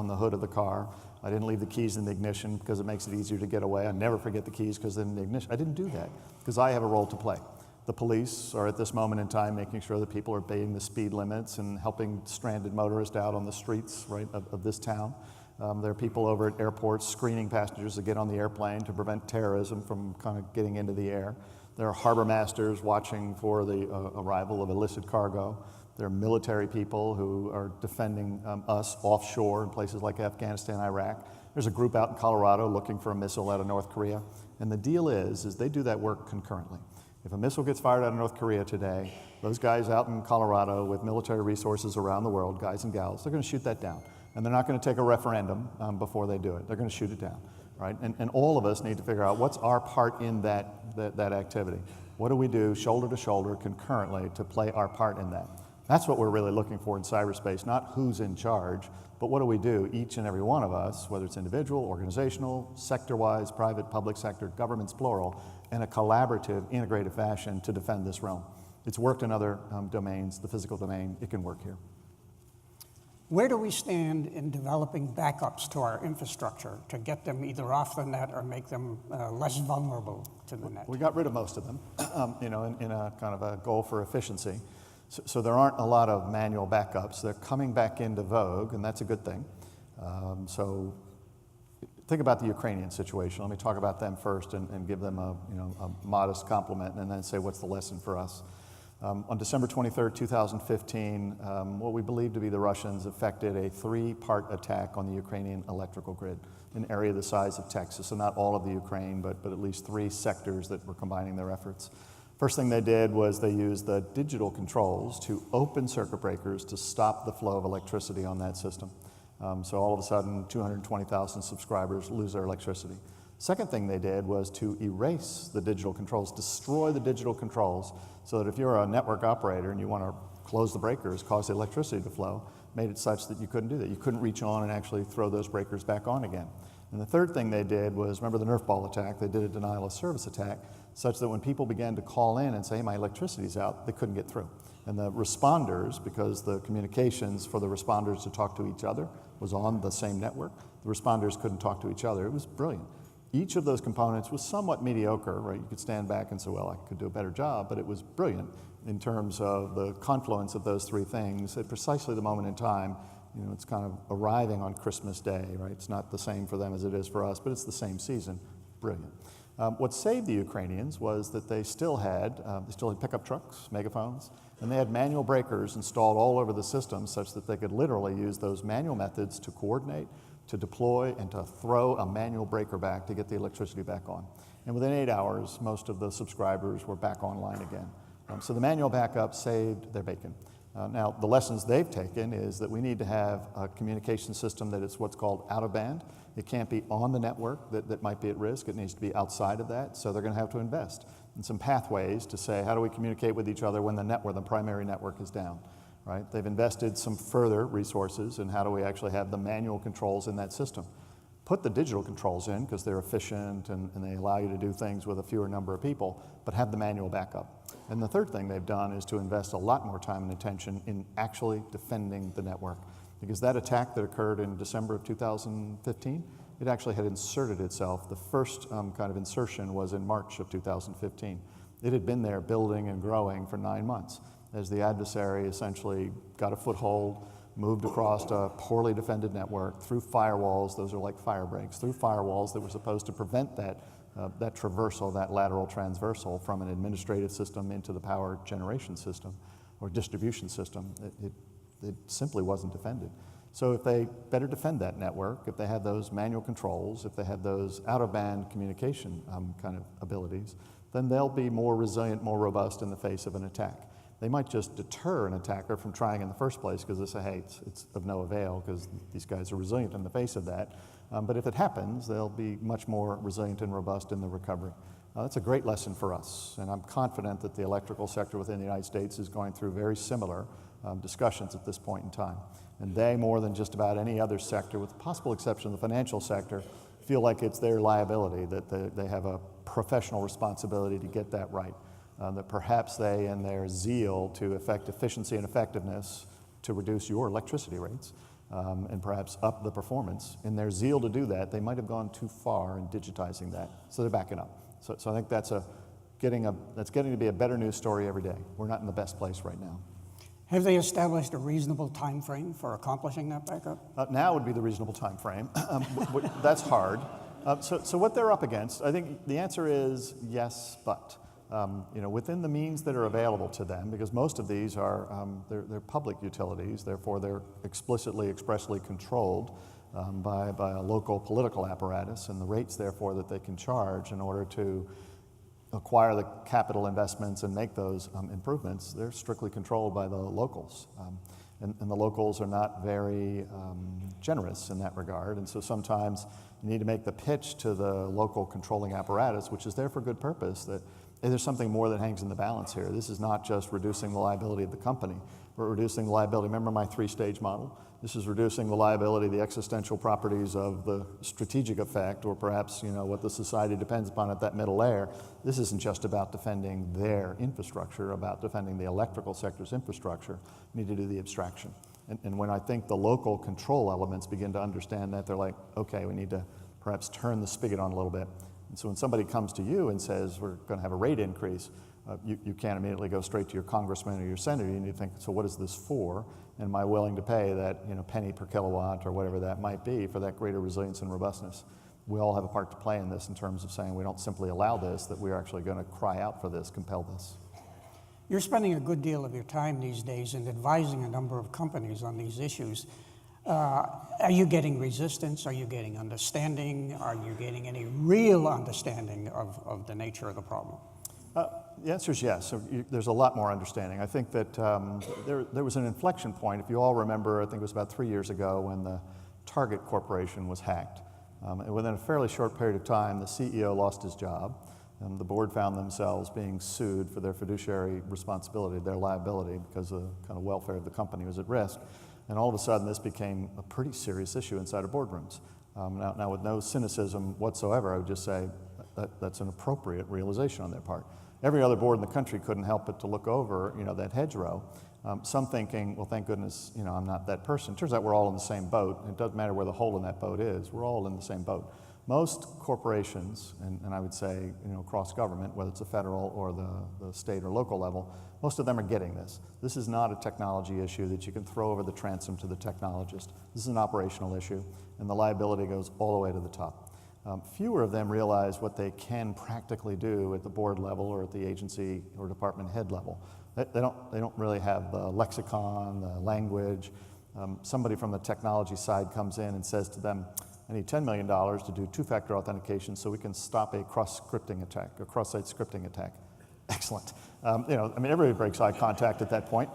the hood of the car. I didn't leave the keys in the ignition because it makes it easier to get away. I never forget the keys because they're in the ignition. I didn't do that because I have a role to play. The police are at this moment in time making sure that people are obeying the speed limits and helping stranded motorists out on the streets, right, of this town. There are people over at airports screening passengers that get on the airplane to prevent terrorism from kind of getting into the air. There are harbor masters watching for the arrival of illicit cargo. There are military people who are defending us offshore in places like Afghanistan, Iraq. There's a group out in Colorado looking for a missile out of North Korea. And the deal is they do that work concurrently. If a missile gets fired out of North Korea today, those guys out in Colorado with military resources around the world, guys and gals, they're going to shoot that down. And they're not going to take a referendum before they do it. They're going to shoot it down, right? And all of us need to figure out what's our part in that activity. What do we do shoulder to shoulder concurrently to play our part in that? That's what we're really looking for in cyberspace, not who's in charge, but what do we do, each and every one of us, whether it's individual, organizational, sector-wise, private, public sector, governments plural, in a collaborative, integrated fashion to defend this realm. It's worked in other domains, the physical domain, it can work here. Where do we stand in developing backups to our infrastructure to get them either off the net or make them less vulnerable to the net? We got rid of most of them, in a kind of a goal for efficiency. So there aren't a lot of manual backups. They're coming back into vogue, and that's a good thing. So think about the Ukrainian situation. Let me talk about them first and give them a modest compliment, and then say what's the lesson for us. On December 23rd, 2015, what we believe to be the Russians effected a 3-part attack on the Ukrainian electrical grid, an area the size of Texas. So not all of the Ukraine, but at least 3 sectors that were combining their efforts. First thing they did was they used the digital controls to open circuit breakers to stop the flow of electricity on that system. So all of a sudden, 220,000 subscribers lose their electricity. Second thing they did was to erase the digital controls, destroy the digital controls, so that if you're a network operator and you want to close the breakers, cause the electricity to flow, made it such that you couldn't do that. You couldn't reach on and actually throw those breakers back on again. And the third thing they did was, remember the Nerf ball attack? They did a denial of service attack, such that when people began to call in and say, hey, my electricity's out, they couldn't get through. And the responders, because the communications for the responders to talk to each other was on the same network, the responders couldn't talk to each other. It was brilliant. Each of those components was somewhat mediocre, right? You could stand back and say, well, I could do a better job, but it was brilliant in terms of the confluence of those three things at precisely the moment in time. You know, it's kind of arriving on Christmas Day, right? It's not the same for them as it is for us, but it's the same season. Brilliant. What saved the Ukrainians was that they still had pickup trucks, megaphones, and they had manual breakers installed all over the system such that they could literally use those manual methods to coordinate, to deploy, and to throw a manual breaker back to get the electricity back on. And within 8 hours, most of the subscribers were back online again. So the manual backup saved their bacon. Now, the lessons they've taken is that we need to have a communication system that is what's called out of band. It can't be on the network that might be at risk. It needs to be outside of that. So they're going to have to invest in some pathways to say, how do we communicate with each other when the primary network is down, right? They've invested some further resources in how do we actually have the manual controls in that system. Put the digital controls in because they're efficient and they allow you to do things with a fewer number of people, but have the manual backup. And the third thing they've done is to invest a lot more time and attention in actually defending the network. Because that attack that occurred in December of 2015, it actually had inserted itself. The first kind of insertion was in March of 2015. It had been there building and growing for 9 months as the adversary essentially got a foothold, moved across a poorly defended network through firewalls. Those are like fire breaks, through firewalls that were supposed to prevent that traversal, that lateral transversal from an administrative system into the power generation system or distribution system. It simply wasn't defended. So if they better defend that network, if they had those manual controls, if they had those out-of-band communication kind of abilities, then they'll be more resilient, more robust in the face of an attack. They might just deter an attacker from trying in the first place because they say, hey, it's of no avail because these guys are resilient in the face of that. But if it happens, they'll be much more resilient and robust in the recovery. That's a great lesson for us, and I'm confident that the electrical sector within the United States is going through very similar discussions at this point in time. And they, more than just about any other sector, with the possible exception of the financial sector, feel like it's their liability, that they have a professional responsibility to get that right. That perhaps they, in their zeal to affect efficiency and effectiveness to reduce your electricity rates and perhaps up the performance, in their zeal to do that, they might have gone too far in digitizing that. So they're backing up. So I think that's getting to be a better news story every day. We're not in the best place right now. Have they established a reasonable time frame for accomplishing that backup? Now would be the reasonable time frame. That's hard. So what they're up against, I think the answer is yes, but. Within the means that are available to them, because most of these are they're public utilities, therefore they're expressly controlled by a local political apparatus, and the rates therefore that they can charge in order to acquire the capital investments and make those improvements, they're strictly controlled by the locals. And the locals are not very generous in that regard, and so sometimes you need to make the pitch to the local controlling apparatus, which is there for good purpose, that hey, there's something more that hangs in the balance here. This is not just reducing the liability of the company, but reducing the liability. Remember my three-stage model? This is reducing the liability, the existential properties of the strategic effect, or perhaps what the society depends upon at that middle layer. This isn't just about defending their infrastructure, about defending the electrical sector's infrastructure. We need to do the abstraction. And when I think the local control elements begin to understand that, they're like, okay, we need to perhaps turn the spigot on a little bit. And so when somebody comes to you and says, we're going to have a rate increase, you can't immediately go straight to your congressman or your senator. You need to think, so what is this for? And am I willing to pay that penny per kilowatt or whatever that might be for that greater resilience and robustness? We all have a part to play in this in terms of saying we don't simply allow this, that we're actually going to cry out for this, compel this. You're spending a good deal of your time these days in advising a number of companies on these issues. Are you getting resistance? Are you getting understanding? Are you getting any real understanding of the nature of the problem? The answer is yes. So there's a lot more understanding. I think that there was an inflection point. If you all remember, I think it was about 3 years ago when the target corporation was hacked. And within a fairly short period of time, the CEO lost his job. The board found themselves being sued for their fiduciary responsibility, their liability, because the kind of welfare of the company was at risk. And all of a sudden, this became a pretty serious issue inside of boardrooms. Now, with no cynicism whatsoever, I would just say that's an appropriate realization on their part. Every other board in the country couldn't help but to look over, that hedgerow. Some thinking, well, thank goodness, I'm not that person. Turns out we're all in the same boat. It doesn't matter where the hole in that boat is. We're all in the same boat. Most corporations, and I would say, across government, whether it's a federal or the state or local level, most of them are getting this. This is not a technology issue that you can throw over the transom to the technologist. This is an operational issue, and the liability goes all the way to the top. Fewer of them realize what they can practically do at the board level or at the agency or department head level. They don't really have the lexicon, the language. Somebody from the technology side comes in and says to them, I need $10 million to do two-factor authentication so we can stop a cross-scripting attack, a cross-site scripting attack. Excellent. Everybody breaks eye contact at that point.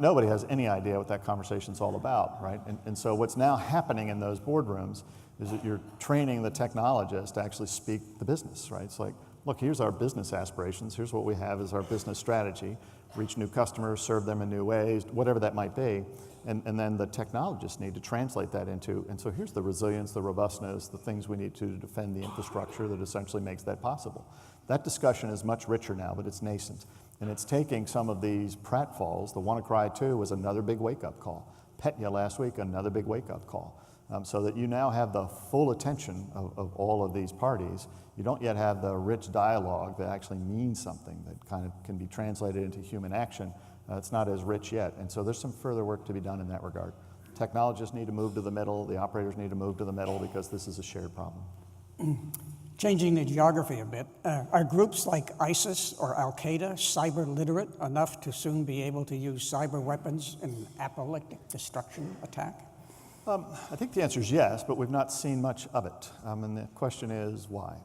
Nobody has any idea what that conversation's all about, right? And so what's now happening in those boardrooms is that you're training the technologist to actually speak the business, right? It's like, look, here's our business aspirations. Here's what we have as our business strategy. Reach new customers, serve them in new ways, whatever that might be. And then the technologists need to translate that into, and so here's the resilience, the robustness, the things we need to defend the infrastructure that essentially makes that possible. That discussion is much richer now, but it's nascent. And it's taking some of these pratfalls. The WannaCry 2 was another big wake-up call. Petya last week, another big wake-up call. So that you now have the full attention of all of these parties. You don't yet have the rich dialogue that actually means something, that kind of can be translated into human action. It's not as rich yet, and so there's some further work to be done in that regard. Technologists need to move to the middle, the operators need to move to the middle because this is a shared problem. Changing the geography a bit, are groups like ISIS or Al-Qaeda cyber literate enough to soon be able to use cyber weapons in an apoplectic destruction attack? I think the answer is yes, but we've not seen much of it. And the question is why?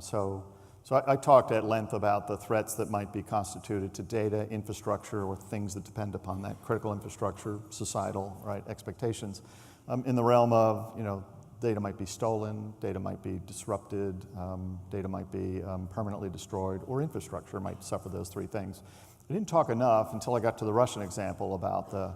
So I talked at length about the threats that might be constituted to data, infrastructure, or things that depend upon that, critical infrastructure, societal, right, expectations. In the realm of, data might be stolen, data might be disrupted, data might be permanently destroyed, or infrastructure might suffer those three things. I didn't talk enough until I got to the Russian example about the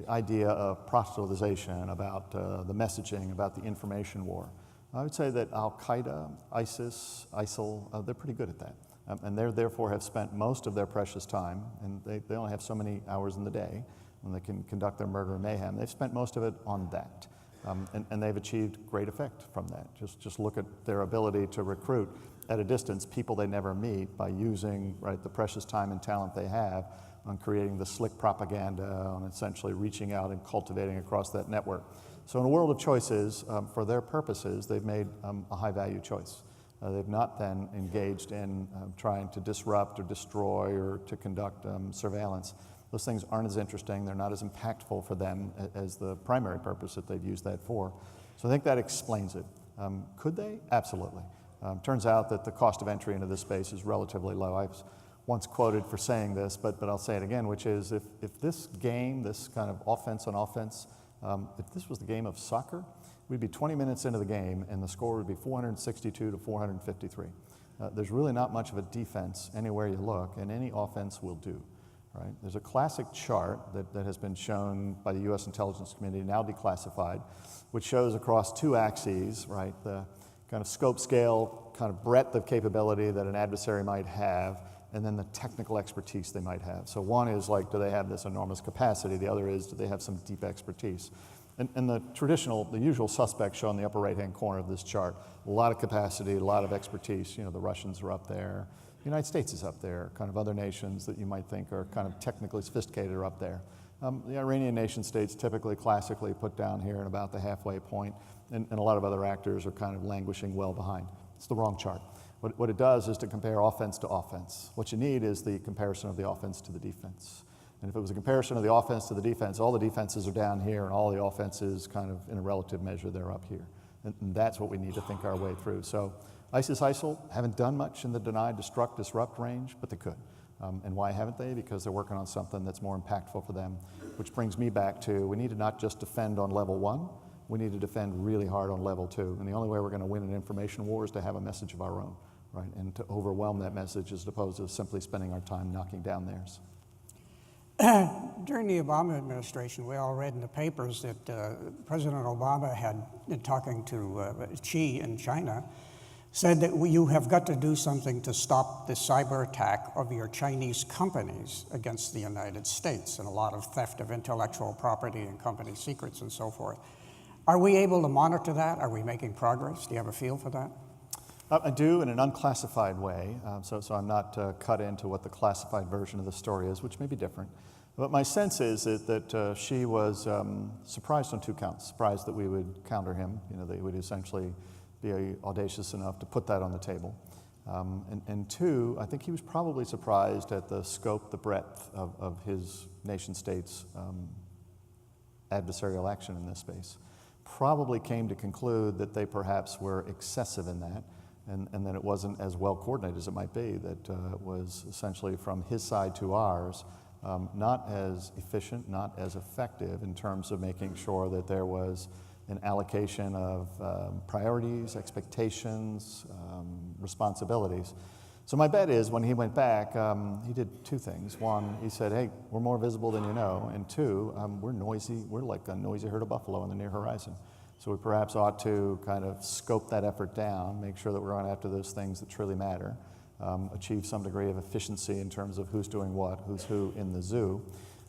idea of proselytization, about the messaging, about the information war. I would say that Al-Qaeda, ISIS, ISIL, they're pretty good at that. And they therefore have spent most of their precious time, and they only have so many hours in the day when they can conduct their murder and mayhem. They've spent most of it on that. And they've achieved great effect from that. Just look at their ability to recruit at a distance people they never meet by using the precious time and talent they have on creating the slick propaganda, on essentially reaching out and cultivating across that network. So in a world of choices, for their purposes, they've made a high-value choice. They've not then engaged in trying to disrupt or destroy or to conduct surveillance. Those things aren't as interesting, they're not as impactful for them as the primary purpose that they've used that for. So I think that explains it. Could they? Absolutely. Turns out that the cost of entry into this space is relatively low. I was once quoted for saying this, but I'll say it again, which is if this game, this kind of offense on offense, if this was the game of soccer, we'd be 20 minutes into the game and the score would be 462 to 453. There's really not much of a defense anywhere you look, and any offense will do. Right? There's a classic chart that has been shown by the U.S. intelligence community, now declassified, which shows across two axes, right, the kind of scope, scale, kind of breadth of capability that an adversary might have, and then the technical expertise they might have. So one is like, do they have this enormous capacity? The other is, do they have some deep expertise? And the usual suspects show in the upper right-hand corner of this chart, a lot of capacity, a lot of expertise. The Russians are up there. The United States is up there. Kind of other nations that you might think are kind of technically sophisticated are up there. The Iranian nation states typically classically put down here at about the halfway point, and a lot of other actors are kind of languishing well behind. It's the wrong chart. What it does is to compare offense to offense. What you need is the comparison of the offense to the defense. And if it was a comparison of the offense to the defense, all the defenses are down here, and all the offenses kind of in a relative measure, they're up here. And that's what we need to think our way through. So ISIS, ISIL haven't done much in the deny, destruct, disrupt range, but they could. And why haven't they? Because they're working on something that's more impactful for them, which brings me back to we need to not just defend on level one, we need to defend really hard on level 2. And the only way we're going to win an information war is to have a message of our own, right? And to overwhelm that message as opposed to simply spending our time knocking down theirs. During the Obama administration, we all read in the papers that President Obama had, in talking to Xi in China, said that you have got to do something to stop the cyber attack of your Chinese companies against the United States, and a lot of theft of intellectual property and company secrets and so forth. Are we able to monitor that? Are we making progress? Do you have a feel for that? I do, in an unclassified way, so I'm not cut into what the classified version of the story is, which may be different. But my sense is that she was surprised on 2 counts. Surprised that we would counter him, that he would essentially be audacious enough to put that on the table. And 2, I think he was probably surprised at the scope, the breadth of his nation state's adversarial action in this space. Probably came to conclude that they perhaps were excessive in that, and that it wasn't as well coordinated as it might be, that it was essentially from his side to ours, not as efficient, not as effective in terms of making sure that there was an allocation of priorities, expectations, responsibilities. So my bet is when he went back, he did 2 things. 1, he said, hey, we're more visible than you know. And 2, we're noisy. We're like a noisy herd of buffalo on the near horizon. So we perhaps ought to kind of scope that effort down, make sure that we're going after those things that truly matter, achieve some degree of efficiency in terms of who's doing what, who's who in the zoo.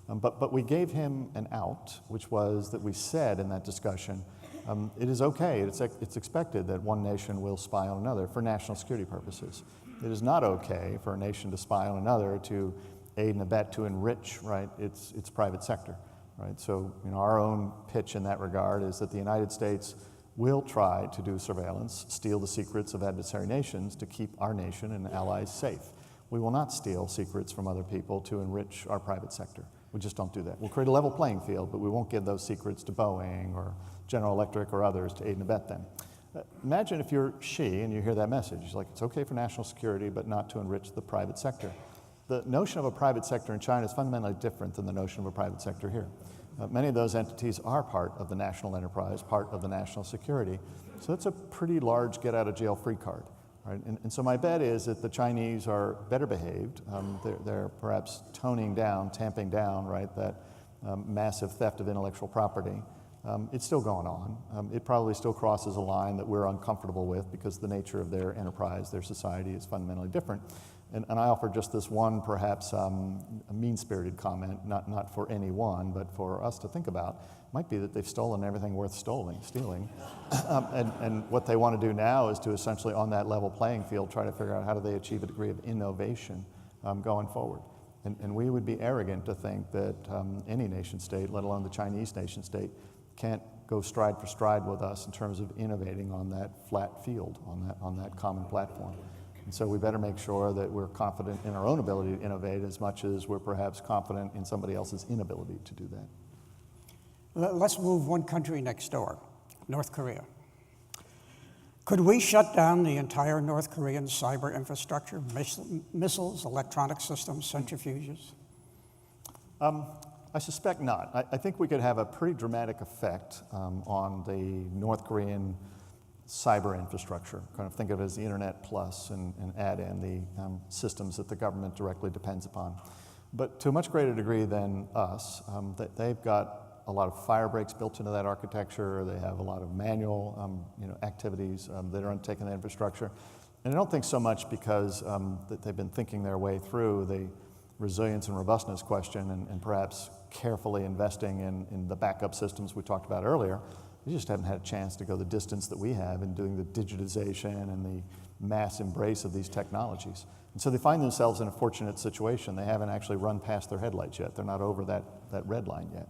But we gave him an out, which was that we said in that discussion, it is okay, it's expected that one nation will spy on another for national security purposes. It is not okay for a nation to spy on another to aid and abet, to enrich, right, its private sector, right? So, our own pitch in that regard is that the United States will try to do surveillance, steal the secrets of adversary nations to keep our nation and allies safe. We will not steal secrets from other people to enrich our private sector. We just don't do that. We'll create a level playing field, but we won't give those secrets to Boeing or General Electric or others to aid and abet them. Imagine if you're Xi and you hear that message. It's like, it's okay for national security, but not to enrich the private sector. The notion of a private sector in China is fundamentally different than the notion of a private sector here. Many of those entities are part of the national enterprise, part of the national security. So it's a pretty large get-out-of-jail-free card. Right? And so my bet is that the Chinese are better behaved. They're perhaps toning down, tamping down, right, that massive theft of intellectual property. It's still going on. It probably still crosses a line that we're uncomfortable with because the nature of their enterprise, their society is fundamentally different. And I offer just this one, perhaps a mean-spirited comment, not for anyone, but for us to think about. Might be that they've stolen everything worth stealing. And what they want to do now is to essentially, on that level playing field, try to figure out how do they achieve a degree of innovation going forward. And we would be arrogant to think that any nation state, let alone the Chinese nation state, can't go stride for stride with us in terms of innovating on that flat field, on that common platform. And so we better make sure that we're confident in our own ability to innovate as much as we're perhaps confident in somebody else's inability to do that. Let's move one country next door, North Korea. Could we shut down the entire North Korean cyber infrastructure, missiles, electronic systems, centrifuges? I suspect not. I think we could have a pretty dramatic effect on the North Korean cyber infrastructure. Kind of think of it as the Internet plus and add in the systems that the government directly depends upon. But to a much greater degree than us, they've got a lot of fire breaks built into that architecture. They have a lot of manual activities that are undertaken in the infrastructure. And I don't think so much because that they've been thinking their way through the resilience and robustness question and perhaps carefully investing in the backup systems we talked about earlier. They just haven't had a chance to go the distance that we have in doing the digitization and the mass embrace of these technologies. And so they find themselves in a fortunate situation. They haven't actually run past their headlights yet. They're not over that red line yet.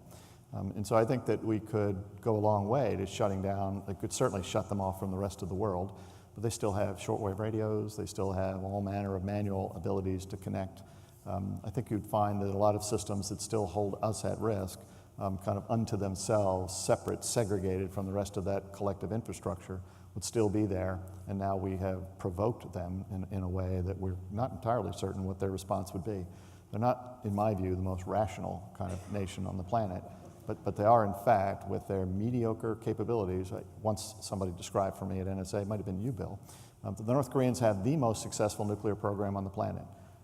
And so I think that we could go a long way to shutting down. They could certainly shut them off from the rest of the world, but they still have shortwave radios. They still have all manner of manual abilities to connect. I think you'd find that a lot of systems that still hold us at risk, kind of unto themselves, separate, segregated from the rest of that collective infrastructure, would still be there. And now we have provoked them in a way that we're not entirely certain what their response would be. They're not, in my view, the most rational kind of nation on the planet. but they are, in fact, with their mediocre capabilities. Once somebody described for me at NSA, it might have been you, Bill, the North Koreans have the most successful nuclear program on the planet,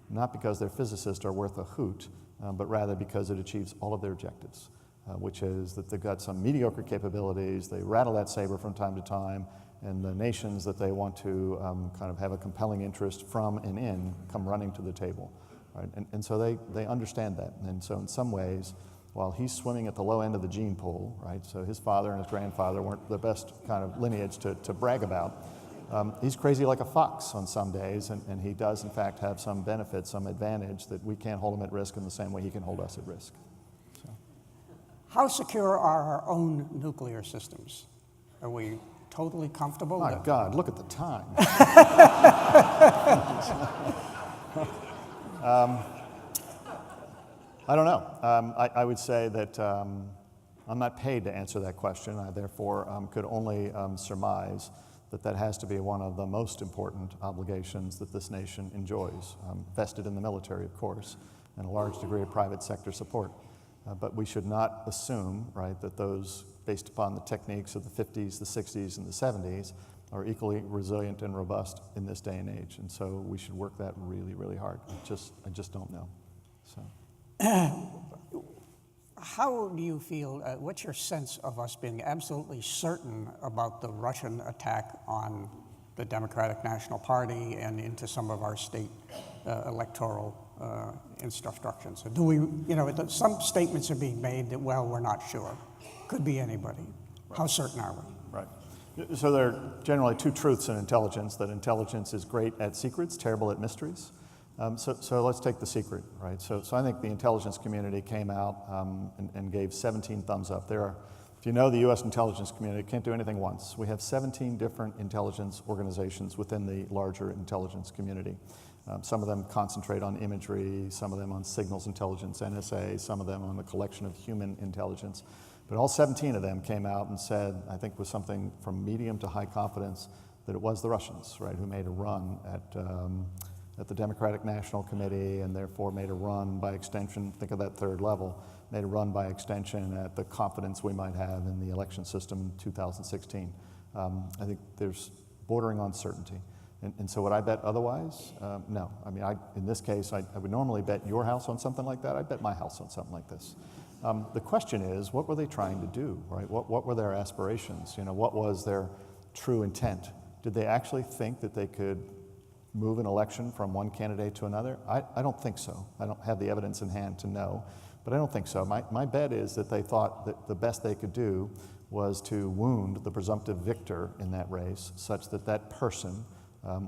not because their physicists are worth a hoot, but rather because it achieves all of their objectives, which is that they've got some mediocre capabilities, they rattle that saber from time to time, and the nations that they want to kind of have a compelling interest from and in come running to the table. Right? And so they understand that. And so in some ways, while he's swimming at the low end of the gene pool, right, so his father and his grandfather weren't the best kind of lineage to brag about, he's crazy like a fox on some days, and he does in fact have some benefit, some advantage that we can't hold him at risk in the same way he can hold us at risk. So. How secure are our own nuclear systems? Are we totally comfortable? My God, look at the time. I don't know. I would say that I'm not paid to answer that question. I therefore could only surmise that has to be one of the most important obligations that this nation enjoys, vested in the military, of course, and a large degree of private sector support. But we should not assume, right, that those, based upon the techniques of the 50s, the 60s, and the 70s, are equally resilient and robust in this day and age. And so we should work that really, really hard. I just don't know. So. How do you feel, what's your sense of us being absolutely certain about the Russian attack on the Democratic National Party and into some of our state electoral instructions? Do we, some statements are being made that, well, we're not sure. Could be anybody. Right. How certain are we? Right. So there are generally two truths in intelligence, that intelligence is great at secrets, terrible at mysteries. So let's take the secret, right? So I think the intelligence community came out and gave 17 thumbs up. If you know the U.S. intelligence community, it can't do anything once. We have 17 different intelligence organizations within the larger intelligence community. Some of them concentrate on imagery, some of them on signals intelligence, NSA, some of them on the collection of human intelligence. But all 17 of them came out and said, I think with something from medium to high confidence, that it was the Russians, right, who made a run at the Democratic National Committee, and therefore made a run by extension, think of that third level, made a run by extension at the confidence we might have in the election system in 2016. I think there's bordering on certainty. And so would I bet otherwise? No. I mean, in this case, I would normally bet your house on something like that. I'd bet my house on something like this. The question is, what were they trying to do, right? What were their aspirations? What was their true intent? Did they actually think that they could move an election from one candidate to another? I don't think so. I don't have the evidence in hand to know, but I don't think so. My bet is that they thought that the best they could do was to wound the presumptive victor in that race, such that that person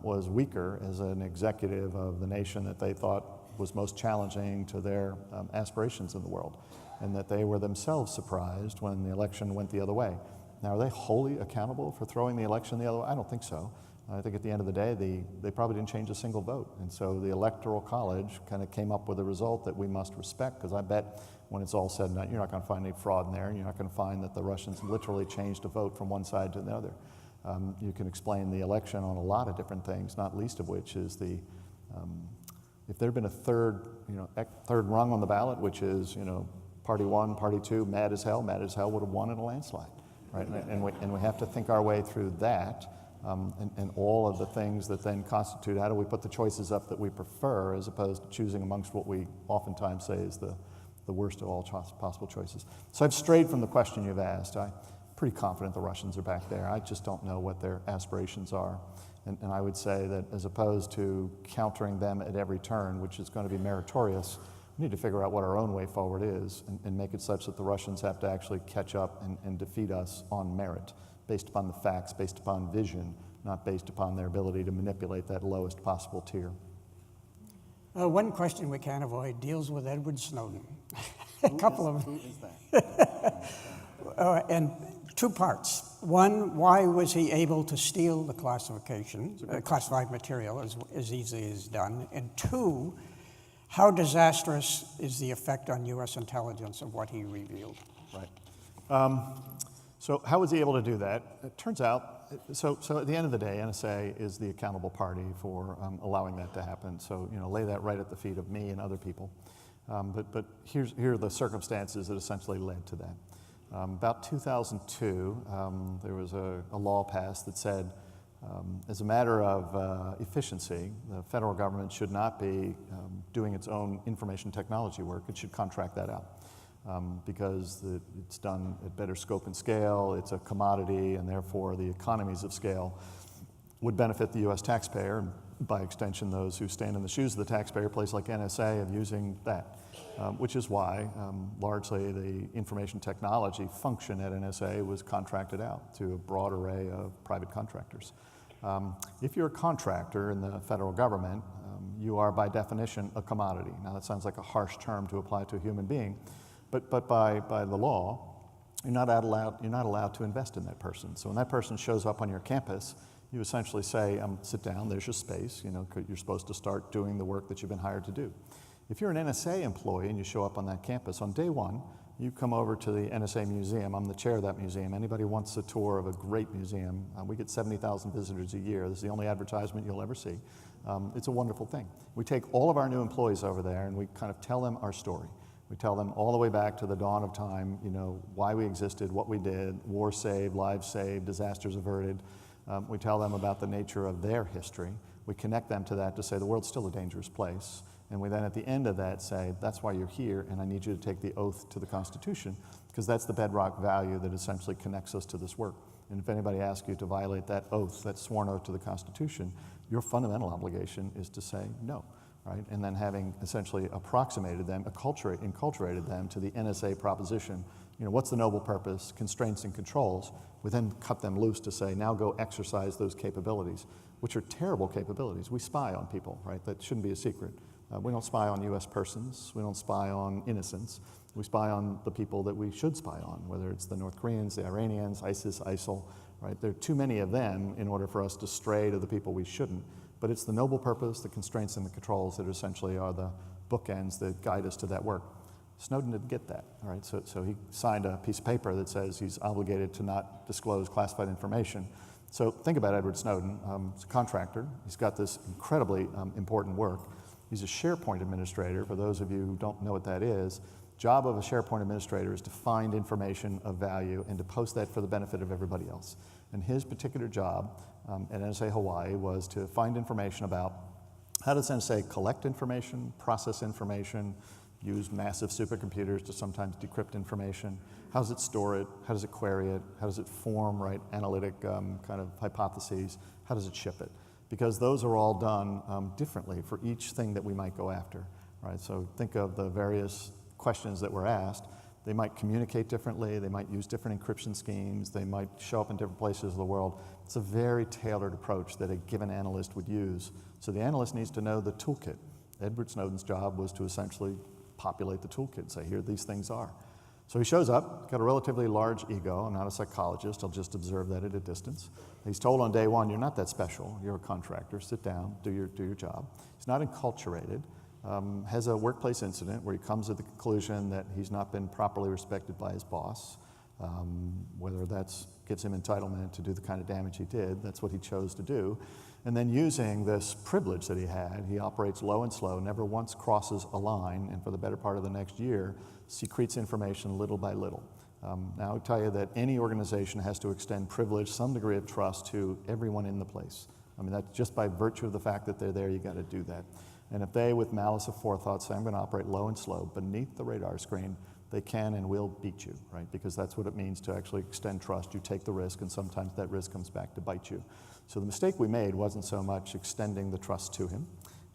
was weaker as an executive of the nation that they thought was most challenging to their aspirations in the world, and that they were themselves surprised when the election went the other way. Now, are they wholly accountable for throwing the election the other way? I don't think so. I think at the end of the day, they probably didn't change a single vote. And so the Electoral College kind of came up with a result that we must respect, because I bet when it's all said and done, you're not going to find any fraud in there. You're not going to find that the Russians literally changed a vote from one side to the other. You can explain the election on a lot of different things, not least of which is if there had been a third rung on the ballot, which is, party one, party two, mad as hell would have won in a landslide, right? And we have to think our way through that. And all of the things that then constitute how do we put the choices up that we prefer, as opposed to choosing amongst what we oftentimes say is the worst of all possible choices. So I've strayed from the question you've asked. I'm pretty confident the Russians are back there. I just don't know what their aspirations are. And I would say that as opposed to countering them at every turn, which is going to be meritorious, we need to figure out what our own way forward is and make it such that the Russians have to actually catch up and defeat us on merit, based upon the facts, based upon vision, not based upon their ability to manipulate that lowest possible tier. One question we can't avoid deals with Edward Snowden. Who is that? And two parts. One, why was he able to steal the classified material as easily as done? And two, how disastrous is the effect on U.S. intelligence of what he revealed? Right. So how was he able to do that? It turns out, so at the end of the day, NSA is the accountable party for allowing that to happen. So, lay that right at the feet of me and other people. But here are the circumstances that essentially led to that. About 2002, there was a law passed that said, as a matter of efficiency, the federal government should not be doing its own information technology work. It should contract that out because it's done at better scope and scale, it's a commodity, and therefore the economies of scale would benefit the U.S. taxpayer, and by extension those who stand in the shoes of the taxpayer, a place like NSA, of using that, which is why largely the information technology function at NSA was contracted out to a broad array of private contractors. If you're a contractor in the federal government, you are by definition a commodity. Now that sounds like a harsh term to apply to a human being, but by the law, you're not allowed to invest in that person. So when that person shows up on your campus, you essentially say, sit down, there's your space, you're supposed to start doing the work that you've been hired to do. If you're an NSA employee and you show up on that campus, on day one, you come over to the NSA museum. I'm the chair of that museum. Anybody wants a tour of a great museum, we get 70,000 visitors a year. This is the only advertisement you'll ever see. It's a wonderful thing. We take all of our new employees over there and we kind of tell them our story. We tell them all the way back to the dawn of time, why we existed, what we did, war saved, lives saved, disasters averted. We tell them about the nature of their history. We connect them to that to say the world's still a dangerous place. And we then at the end of that say, that's why you're here, and I need you to take the oath to the Constitution, because that's the bedrock value that essentially connects us to this work. And if anybody asks you to violate that oath, that sworn oath to the Constitution, your fundamental obligation is to say no, right? And then having essentially approximated them, enculturated them to the NSA proposition, what's the noble purpose, constraints and controls, we then cut them loose to say, now go exercise those capabilities, which are terrible capabilities. We spy on people, right? That shouldn't be a secret. We don't spy on US persons, we don't spy on innocents, we spy on the people that we should spy on, whether it's the North Koreans, the Iranians, ISIS, ISIL, right? There are too many of them in order for us to stray to the people we shouldn't. But it's the noble purpose, the constraints and the controls that essentially are the bookends that guide us to that work. Snowden didn't get that, all right? So he signed a piece of paper that says he's obligated to not disclose classified information. So think about Edward Snowden. He's a contractor. He's got this incredibly important work. He's a SharePoint administrator. For those of you who don't know what that is, job of a SharePoint administrator is to find information of value and to post that for the benefit of everybody else. And his particular job at NSA Hawaii was to find information about how does NSA collect information, process information, use massive supercomputers to sometimes decrypt information, how does it store it, how does it query it, how does it form, right, analytic kind of hypotheses, how does it ship it? Because those are all done differently for each thing that we might go after, right? So think of the various questions that were asked. They might communicate differently, they might use different encryption schemes, they might show up in different places of the world. It's a very tailored approach that a given analyst would use. So the analyst needs to know the toolkit. Edward Snowden's job was to essentially populate the toolkit and say, here these things are. So he shows up, got a relatively large ego. I'm not a psychologist, I'll just observe that at a distance. He's told on day one, you're not that special, you're a contractor, sit down, do your job. He's not enculturated, has a workplace incident where he comes to the conclusion that he's not been properly respected by his boss, whether that gives him entitlement to do the kind of damage he did, that's what he chose to do. And then using this privilege that he had, he operates low and slow, never once crosses a line, and for the better part of the next year, secretes information little by little. Now I'll tell you that any organization has to extend privilege, some degree of trust to everyone in the place. I mean, that's just by virtue of the fact that they're there, you got to do that. And if they, with malice aforethought, say, I'm going to operate low and slow beneath the radar screen, they can and will beat you, right? Because that's what it means to actually extend trust. You take the risk, and sometimes that risk comes back to bite you. So the mistake we made wasn't so much extending the trust to him.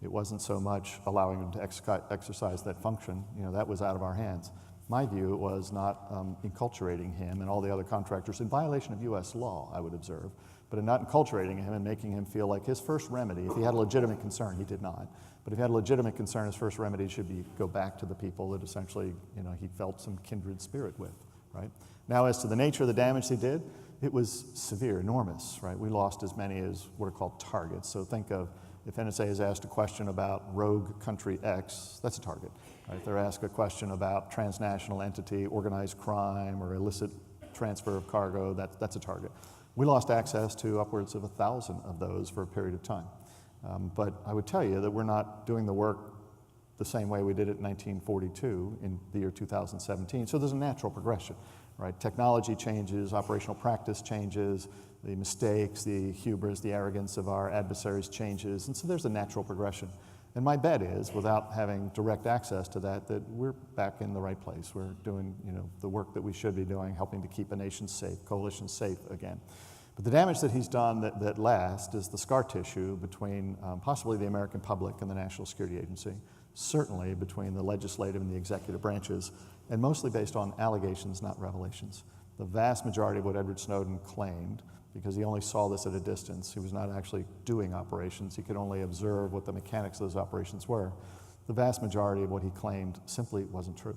It wasn't so much allowing him to exercise that function. That was out of our hands. My view was not enculturating him and all the other contractors in violation of US law, I would observe, but in not enculturating him and making him feel like his first remedy, if he had a legitimate concern, he did not, but if he had a legitimate concern, his first remedy should be go back to the people that essentially, he felt some kindred spirit with, right? Now, as to the nature of the damage he did, it was severe, enormous, right? We lost as many as what are called targets. So think of if NSA is asked a question about rogue country X, that's a target, right? If they're asked a question about transnational entity, organized crime, or illicit transfer of cargo, that's a target. We lost access to upwards of 1,000 of those for a period of time. But I would tell you that we're not doing the work the same way we did it in 1942 in the year 2017. So there's a natural progression, right? Technology changes, operational practice changes, the mistakes, the hubris, the arrogance of our adversaries changes, and so there's a natural progression. And my bet is, without having direct access to that, that we're back in the right place. We're doing, the work that we should be doing, helping to keep a nation safe, coalitions safe again. But the damage that he's done that lasts is the scar tissue between possibly the American public and the National Security Agency, certainly between the legislative and the executive branches, and mostly based on allegations, not revelations. The vast majority of what Edward Snowden claimed, because he only saw this at a distance, he was not actually doing operations, he could only observe what the mechanics of those operations were, the vast majority of what he claimed simply wasn't true.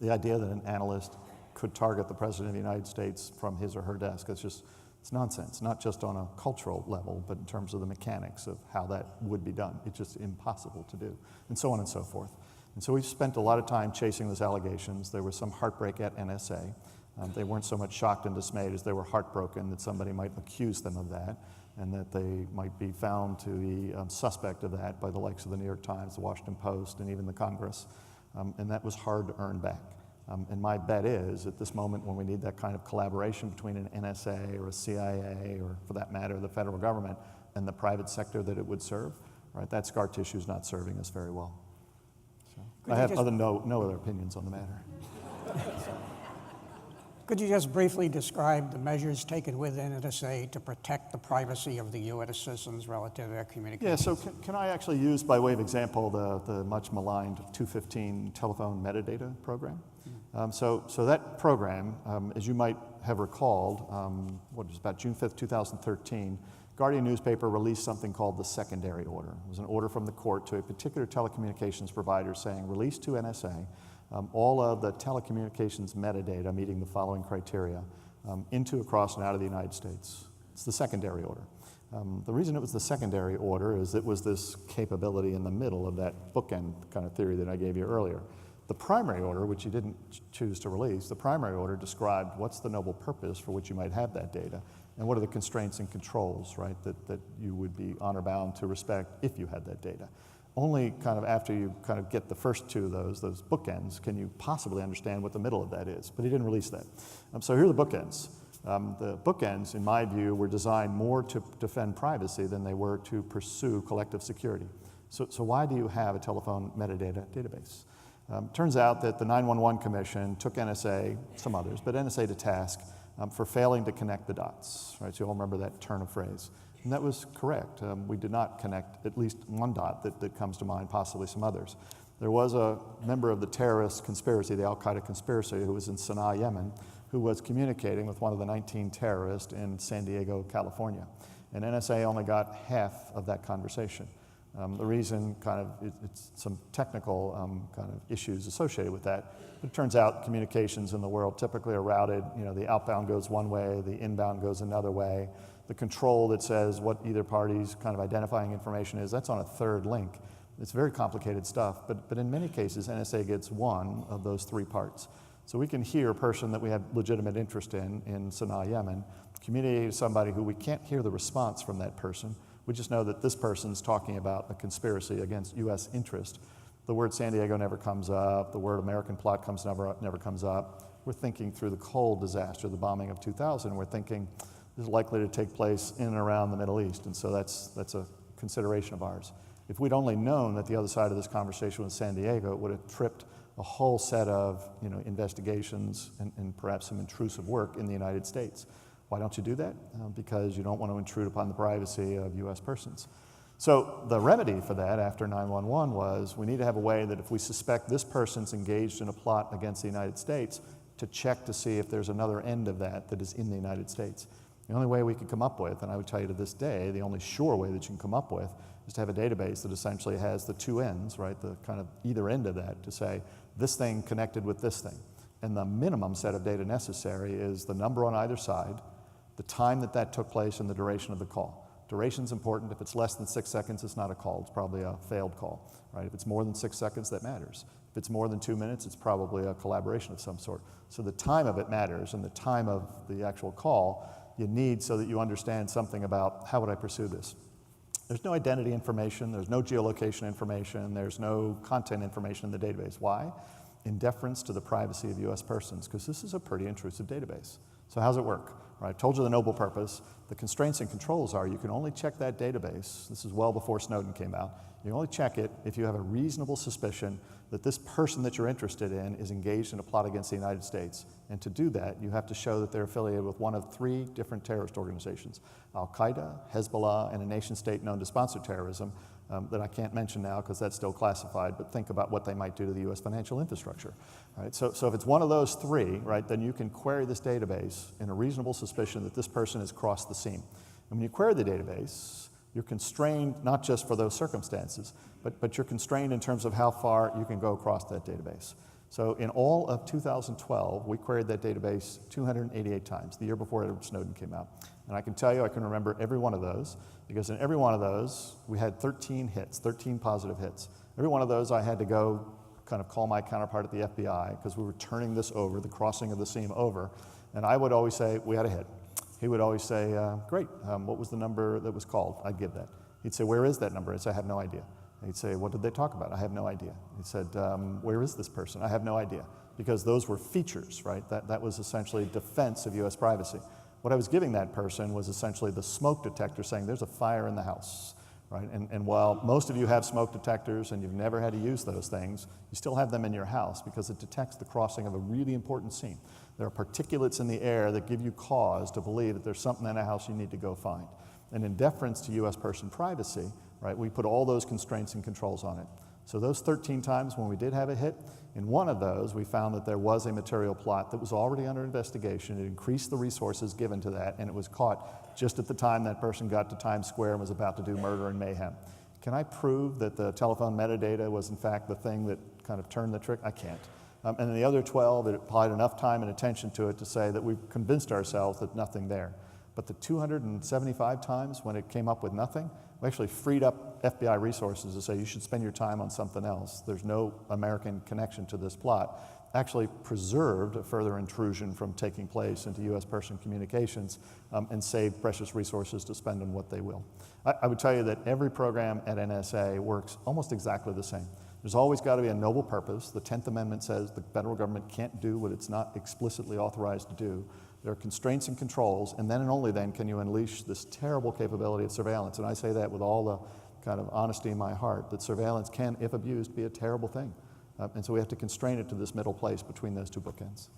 The idea that an analyst could target the President of the United States from his or her desk, it's nonsense, not just on a cultural level, but in terms of the mechanics of how that would be done. It's just impossible to do, and so on and so forth. And so we've spent a lot of time chasing those allegations. There was some heartbreak at NSA. They weren't so much shocked and dismayed as they were heartbroken that somebody might accuse them of that, and that they might be found to be suspect of that by the likes of the New York Times, the Washington Post, and even the Congress. And that was hard to earn back. And my bet is, at this moment when we need that kind of collaboration between an NSA or a CIA, or for that matter, the federal government, and the private sector that it would serve, right, that scar tissue is not serving us very well. So I have no other opinions on the matter. Could you just briefly describe the measures taken within NSA to protect the privacy of the U.S. citizens relative to their communications? Yeah, so can I actually use, by way of example, the much maligned 215 telephone metadata program? So that program, as you might have recalled, about June 5th, 2013, Guardian newspaper released something called the secondary order. It was an order from the court to a particular telecommunications provider saying, release to NSA all of the telecommunications metadata meeting the following criteria into, across, and out of the United States. It's the secondary order. The reason it was the secondary order is it was this capability in the middle of that bookend kind of theory that I gave you earlier. The primary order, which you didn't choose to release, the primary order described what's the noble purpose for which you might have that data, and what are the constraints and controls, right, that you would be honor-bound to respect if you had that data. Only kind of after you kind of get the first two of those bookends, can you possibly understand what the middle of that is. But he didn't release that. So here are the bookends. The bookends, in my view, were designed more to defend privacy than they were to pursue collective security. So why do you have a telephone metadata database? Turns out that the 911 Commission took NSA, some others, but NSA to task for failing to connect the dots, right? So you all remember that turn of phrase. And that was correct. We did not connect at least one dot that comes to mind, possibly some others. There was a member of the terrorist conspiracy, the Al-Qaeda conspiracy, who was in Sana'a, Yemen, who was communicating with one of the 19 terrorists in San Diego, California. And NSA only got half of that conversation. The reason it's some technical kind of issues associated with that. It turns out communications in the world typically are routed, the outbound goes one way, the inbound goes another way. The control that says what either party's kind of identifying information is, that's on a third link. It's very complicated stuff, but in many cases, NSA gets one of those three parts. So we can hear a person that we have legitimate interest in Sana'a, Yemen, communicate to somebody who we can't hear the response from that person. We just know that this person's talking about a conspiracy against U.S. interest. The word San Diego never comes up. The word American plot never comes up. We're thinking through the cold disaster, the bombing of 2000. We're thinking this is likely to take place in and around the Middle East, and so that's a consideration of ours. If we'd only known that the other side of this conversation was San Diego, it would have tripped a whole set of investigations and perhaps some intrusive work in the United States. Why don't you do that? Because you don't want to intrude upon the privacy of U.S. persons. So the remedy for that after 9/11 was we need to have a way that if we suspect this person's engaged in a plot against the United States, to check to see if there's another end of that is in the United States. The only way we could come up with, and I would tell you to this day, the only sure way that you can come up with is to have a database that essentially has the two ends, right, the kind of either end of that, to say this thing connected with this thing. And the minimum set of data necessary is the number on either side, the time that took place, and the duration of the call. Duration's important. If it's less than 6 seconds, it's not a call. It's probably a failed call, right? If it's more than 6 seconds, that matters. If it's more than 2 minutes, it's probably a collaboration of some sort. So the time of it matters, and the time of the actual call you need so that you understand something about how would I pursue this. There's no identity information, there's no geolocation information, there's no content information in the database. Why? In deference to the privacy of US persons, because this is a pretty intrusive database. So how's it work? Right, I've told you the noble purpose. The constraints and controls are you can only check that database. This is well before Snowden came out. You only check it if you have a reasonable suspicion that this person that you're interested in is engaged in a plot against the United States. And to do that, you have to show that they're affiliated with one of 3 different terrorist organizations, Al-Qaeda, Hezbollah, and a nation state known to sponsor terrorism that I can't mention now because that's still classified, but think about what they might do to the US financial infrastructure. Right? So if it's one of those 3, right, then you can query this database in a reasonable suspicion that this person has crossed the seam. And when you query the database, you're constrained not just for those circumstances, but you're constrained in terms of how far you can go across that database. So in all of 2012, we queried that database 288 times, the year before Edward Snowden came out. And I can tell you I can remember every one of those, because in every one of those, we had 13 hits, 13 positive hits. Every one of those I had to go kind of call my counterpart at the FBI, because we were turning this over, the crossing of the seam over. And I would always say, we had a hit. He would always say, great, what was the number that was called? I'd give that. He'd say, where is that number? I'd say, I have no idea. He'd say, what did they talk about? I have no idea. He said, where is this person? I have no idea. Because those were features, right? That was essentially defense of US privacy. What I was giving that person was essentially the smoke detector saying, there's a fire in the house, right? And while most of you have smoke detectors and you've never had to use those things, you still have them in your house because it detects the crossing of a really important seam. There are particulates in the air that give you cause to believe that there's something in a house you need to go find. And in deference to US person privacy, right, we put all those constraints and controls on it. So those 13 times when we did have a hit, in one of those we found that there was a material plot that was already under investigation. It increased the resources given to that, and it was caught just at the time that person got to Times Square and was about to do murder and mayhem. Can I prove that the telephone metadata was in fact the thing that kind of turned the trick? I can't. And in the other 12, it applied enough time and attention to it to say that we've convinced ourselves that nothing there. But the 275 times when it came up with nothing, we actually freed up FBI resources to say you should spend your time on something else. There's no American connection to this plot. Actually preserved a further intrusion from taking place into US person communications and saved precious resources to spend on what they will. I would tell you that every program at NSA works almost exactly the same. There's always got to be a noble purpose. The 10th Amendment says the federal government can't do what it's not explicitly authorized to do. There are constraints and controls, and then and only then can you unleash this terrible capability of surveillance. And I say that with all the kind of honesty in my heart, that surveillance can, if abused, be a terrible thing. And so we have to constrain it to this middle place between those 2 bookends.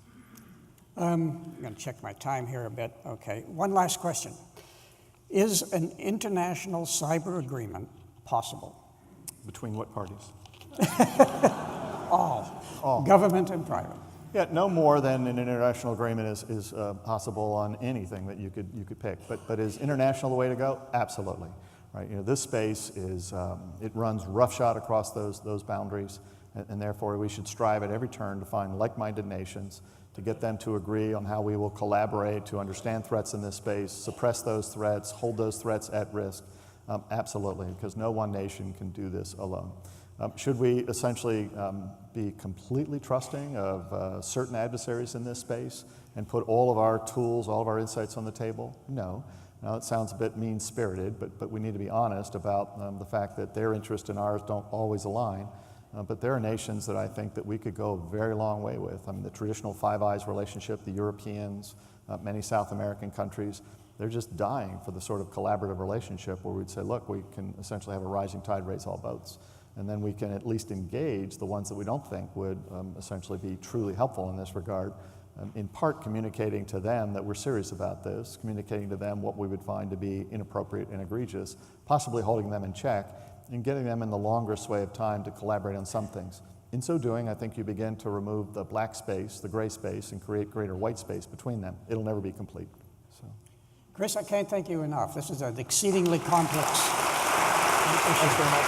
I'm going to check my time here a bit. Okay, one last question. Is an international cyber agreement possible? Between what parties? All. Government and private. Yeah, no more than an international agreement is possible on anything that you could pick. But is international the way to go? Absolutely. Right. You know, this space is it runs roughshod across those boundaries, and therefore we should strive at every turn to find like-minded nations, to get them to agree on how we will collaborate to understand threats in this space, suppress those threats, hold those threats at risk. Absolutely, because no one nation can do this alone. Should we essentially be completely trusting of certain adversaries in this space and put all of our tools, all of our insights on the table? No. Now, it sounds a bit mean-spirited, but we need to be honest about the fact that their interest and ours don't always align. But there are nations that I think that we could go a very long way with. I mean, the traditional Five Eyes relationship, the Europeans, many South American countries, they're just dying for the sort of collaborative relationship where we'd say, look, we can essentially have a rising tide raise all boats. And then we can at least engage the ones that we don't think would essentially be truly helpful in this regard, in part communicating to them that we're serious about this, communicating to them what we would find to be inappropriate and egregious, possibly holding them in check, and getting them in the longer sway of time to collaborate on some things. In so doing, I think you begin to remove the black space, the gray space, and create greater white space between them. It'll never be complete. So, Chris, I can't thank you enough. This is an exceedingly complex issue. thanks very much.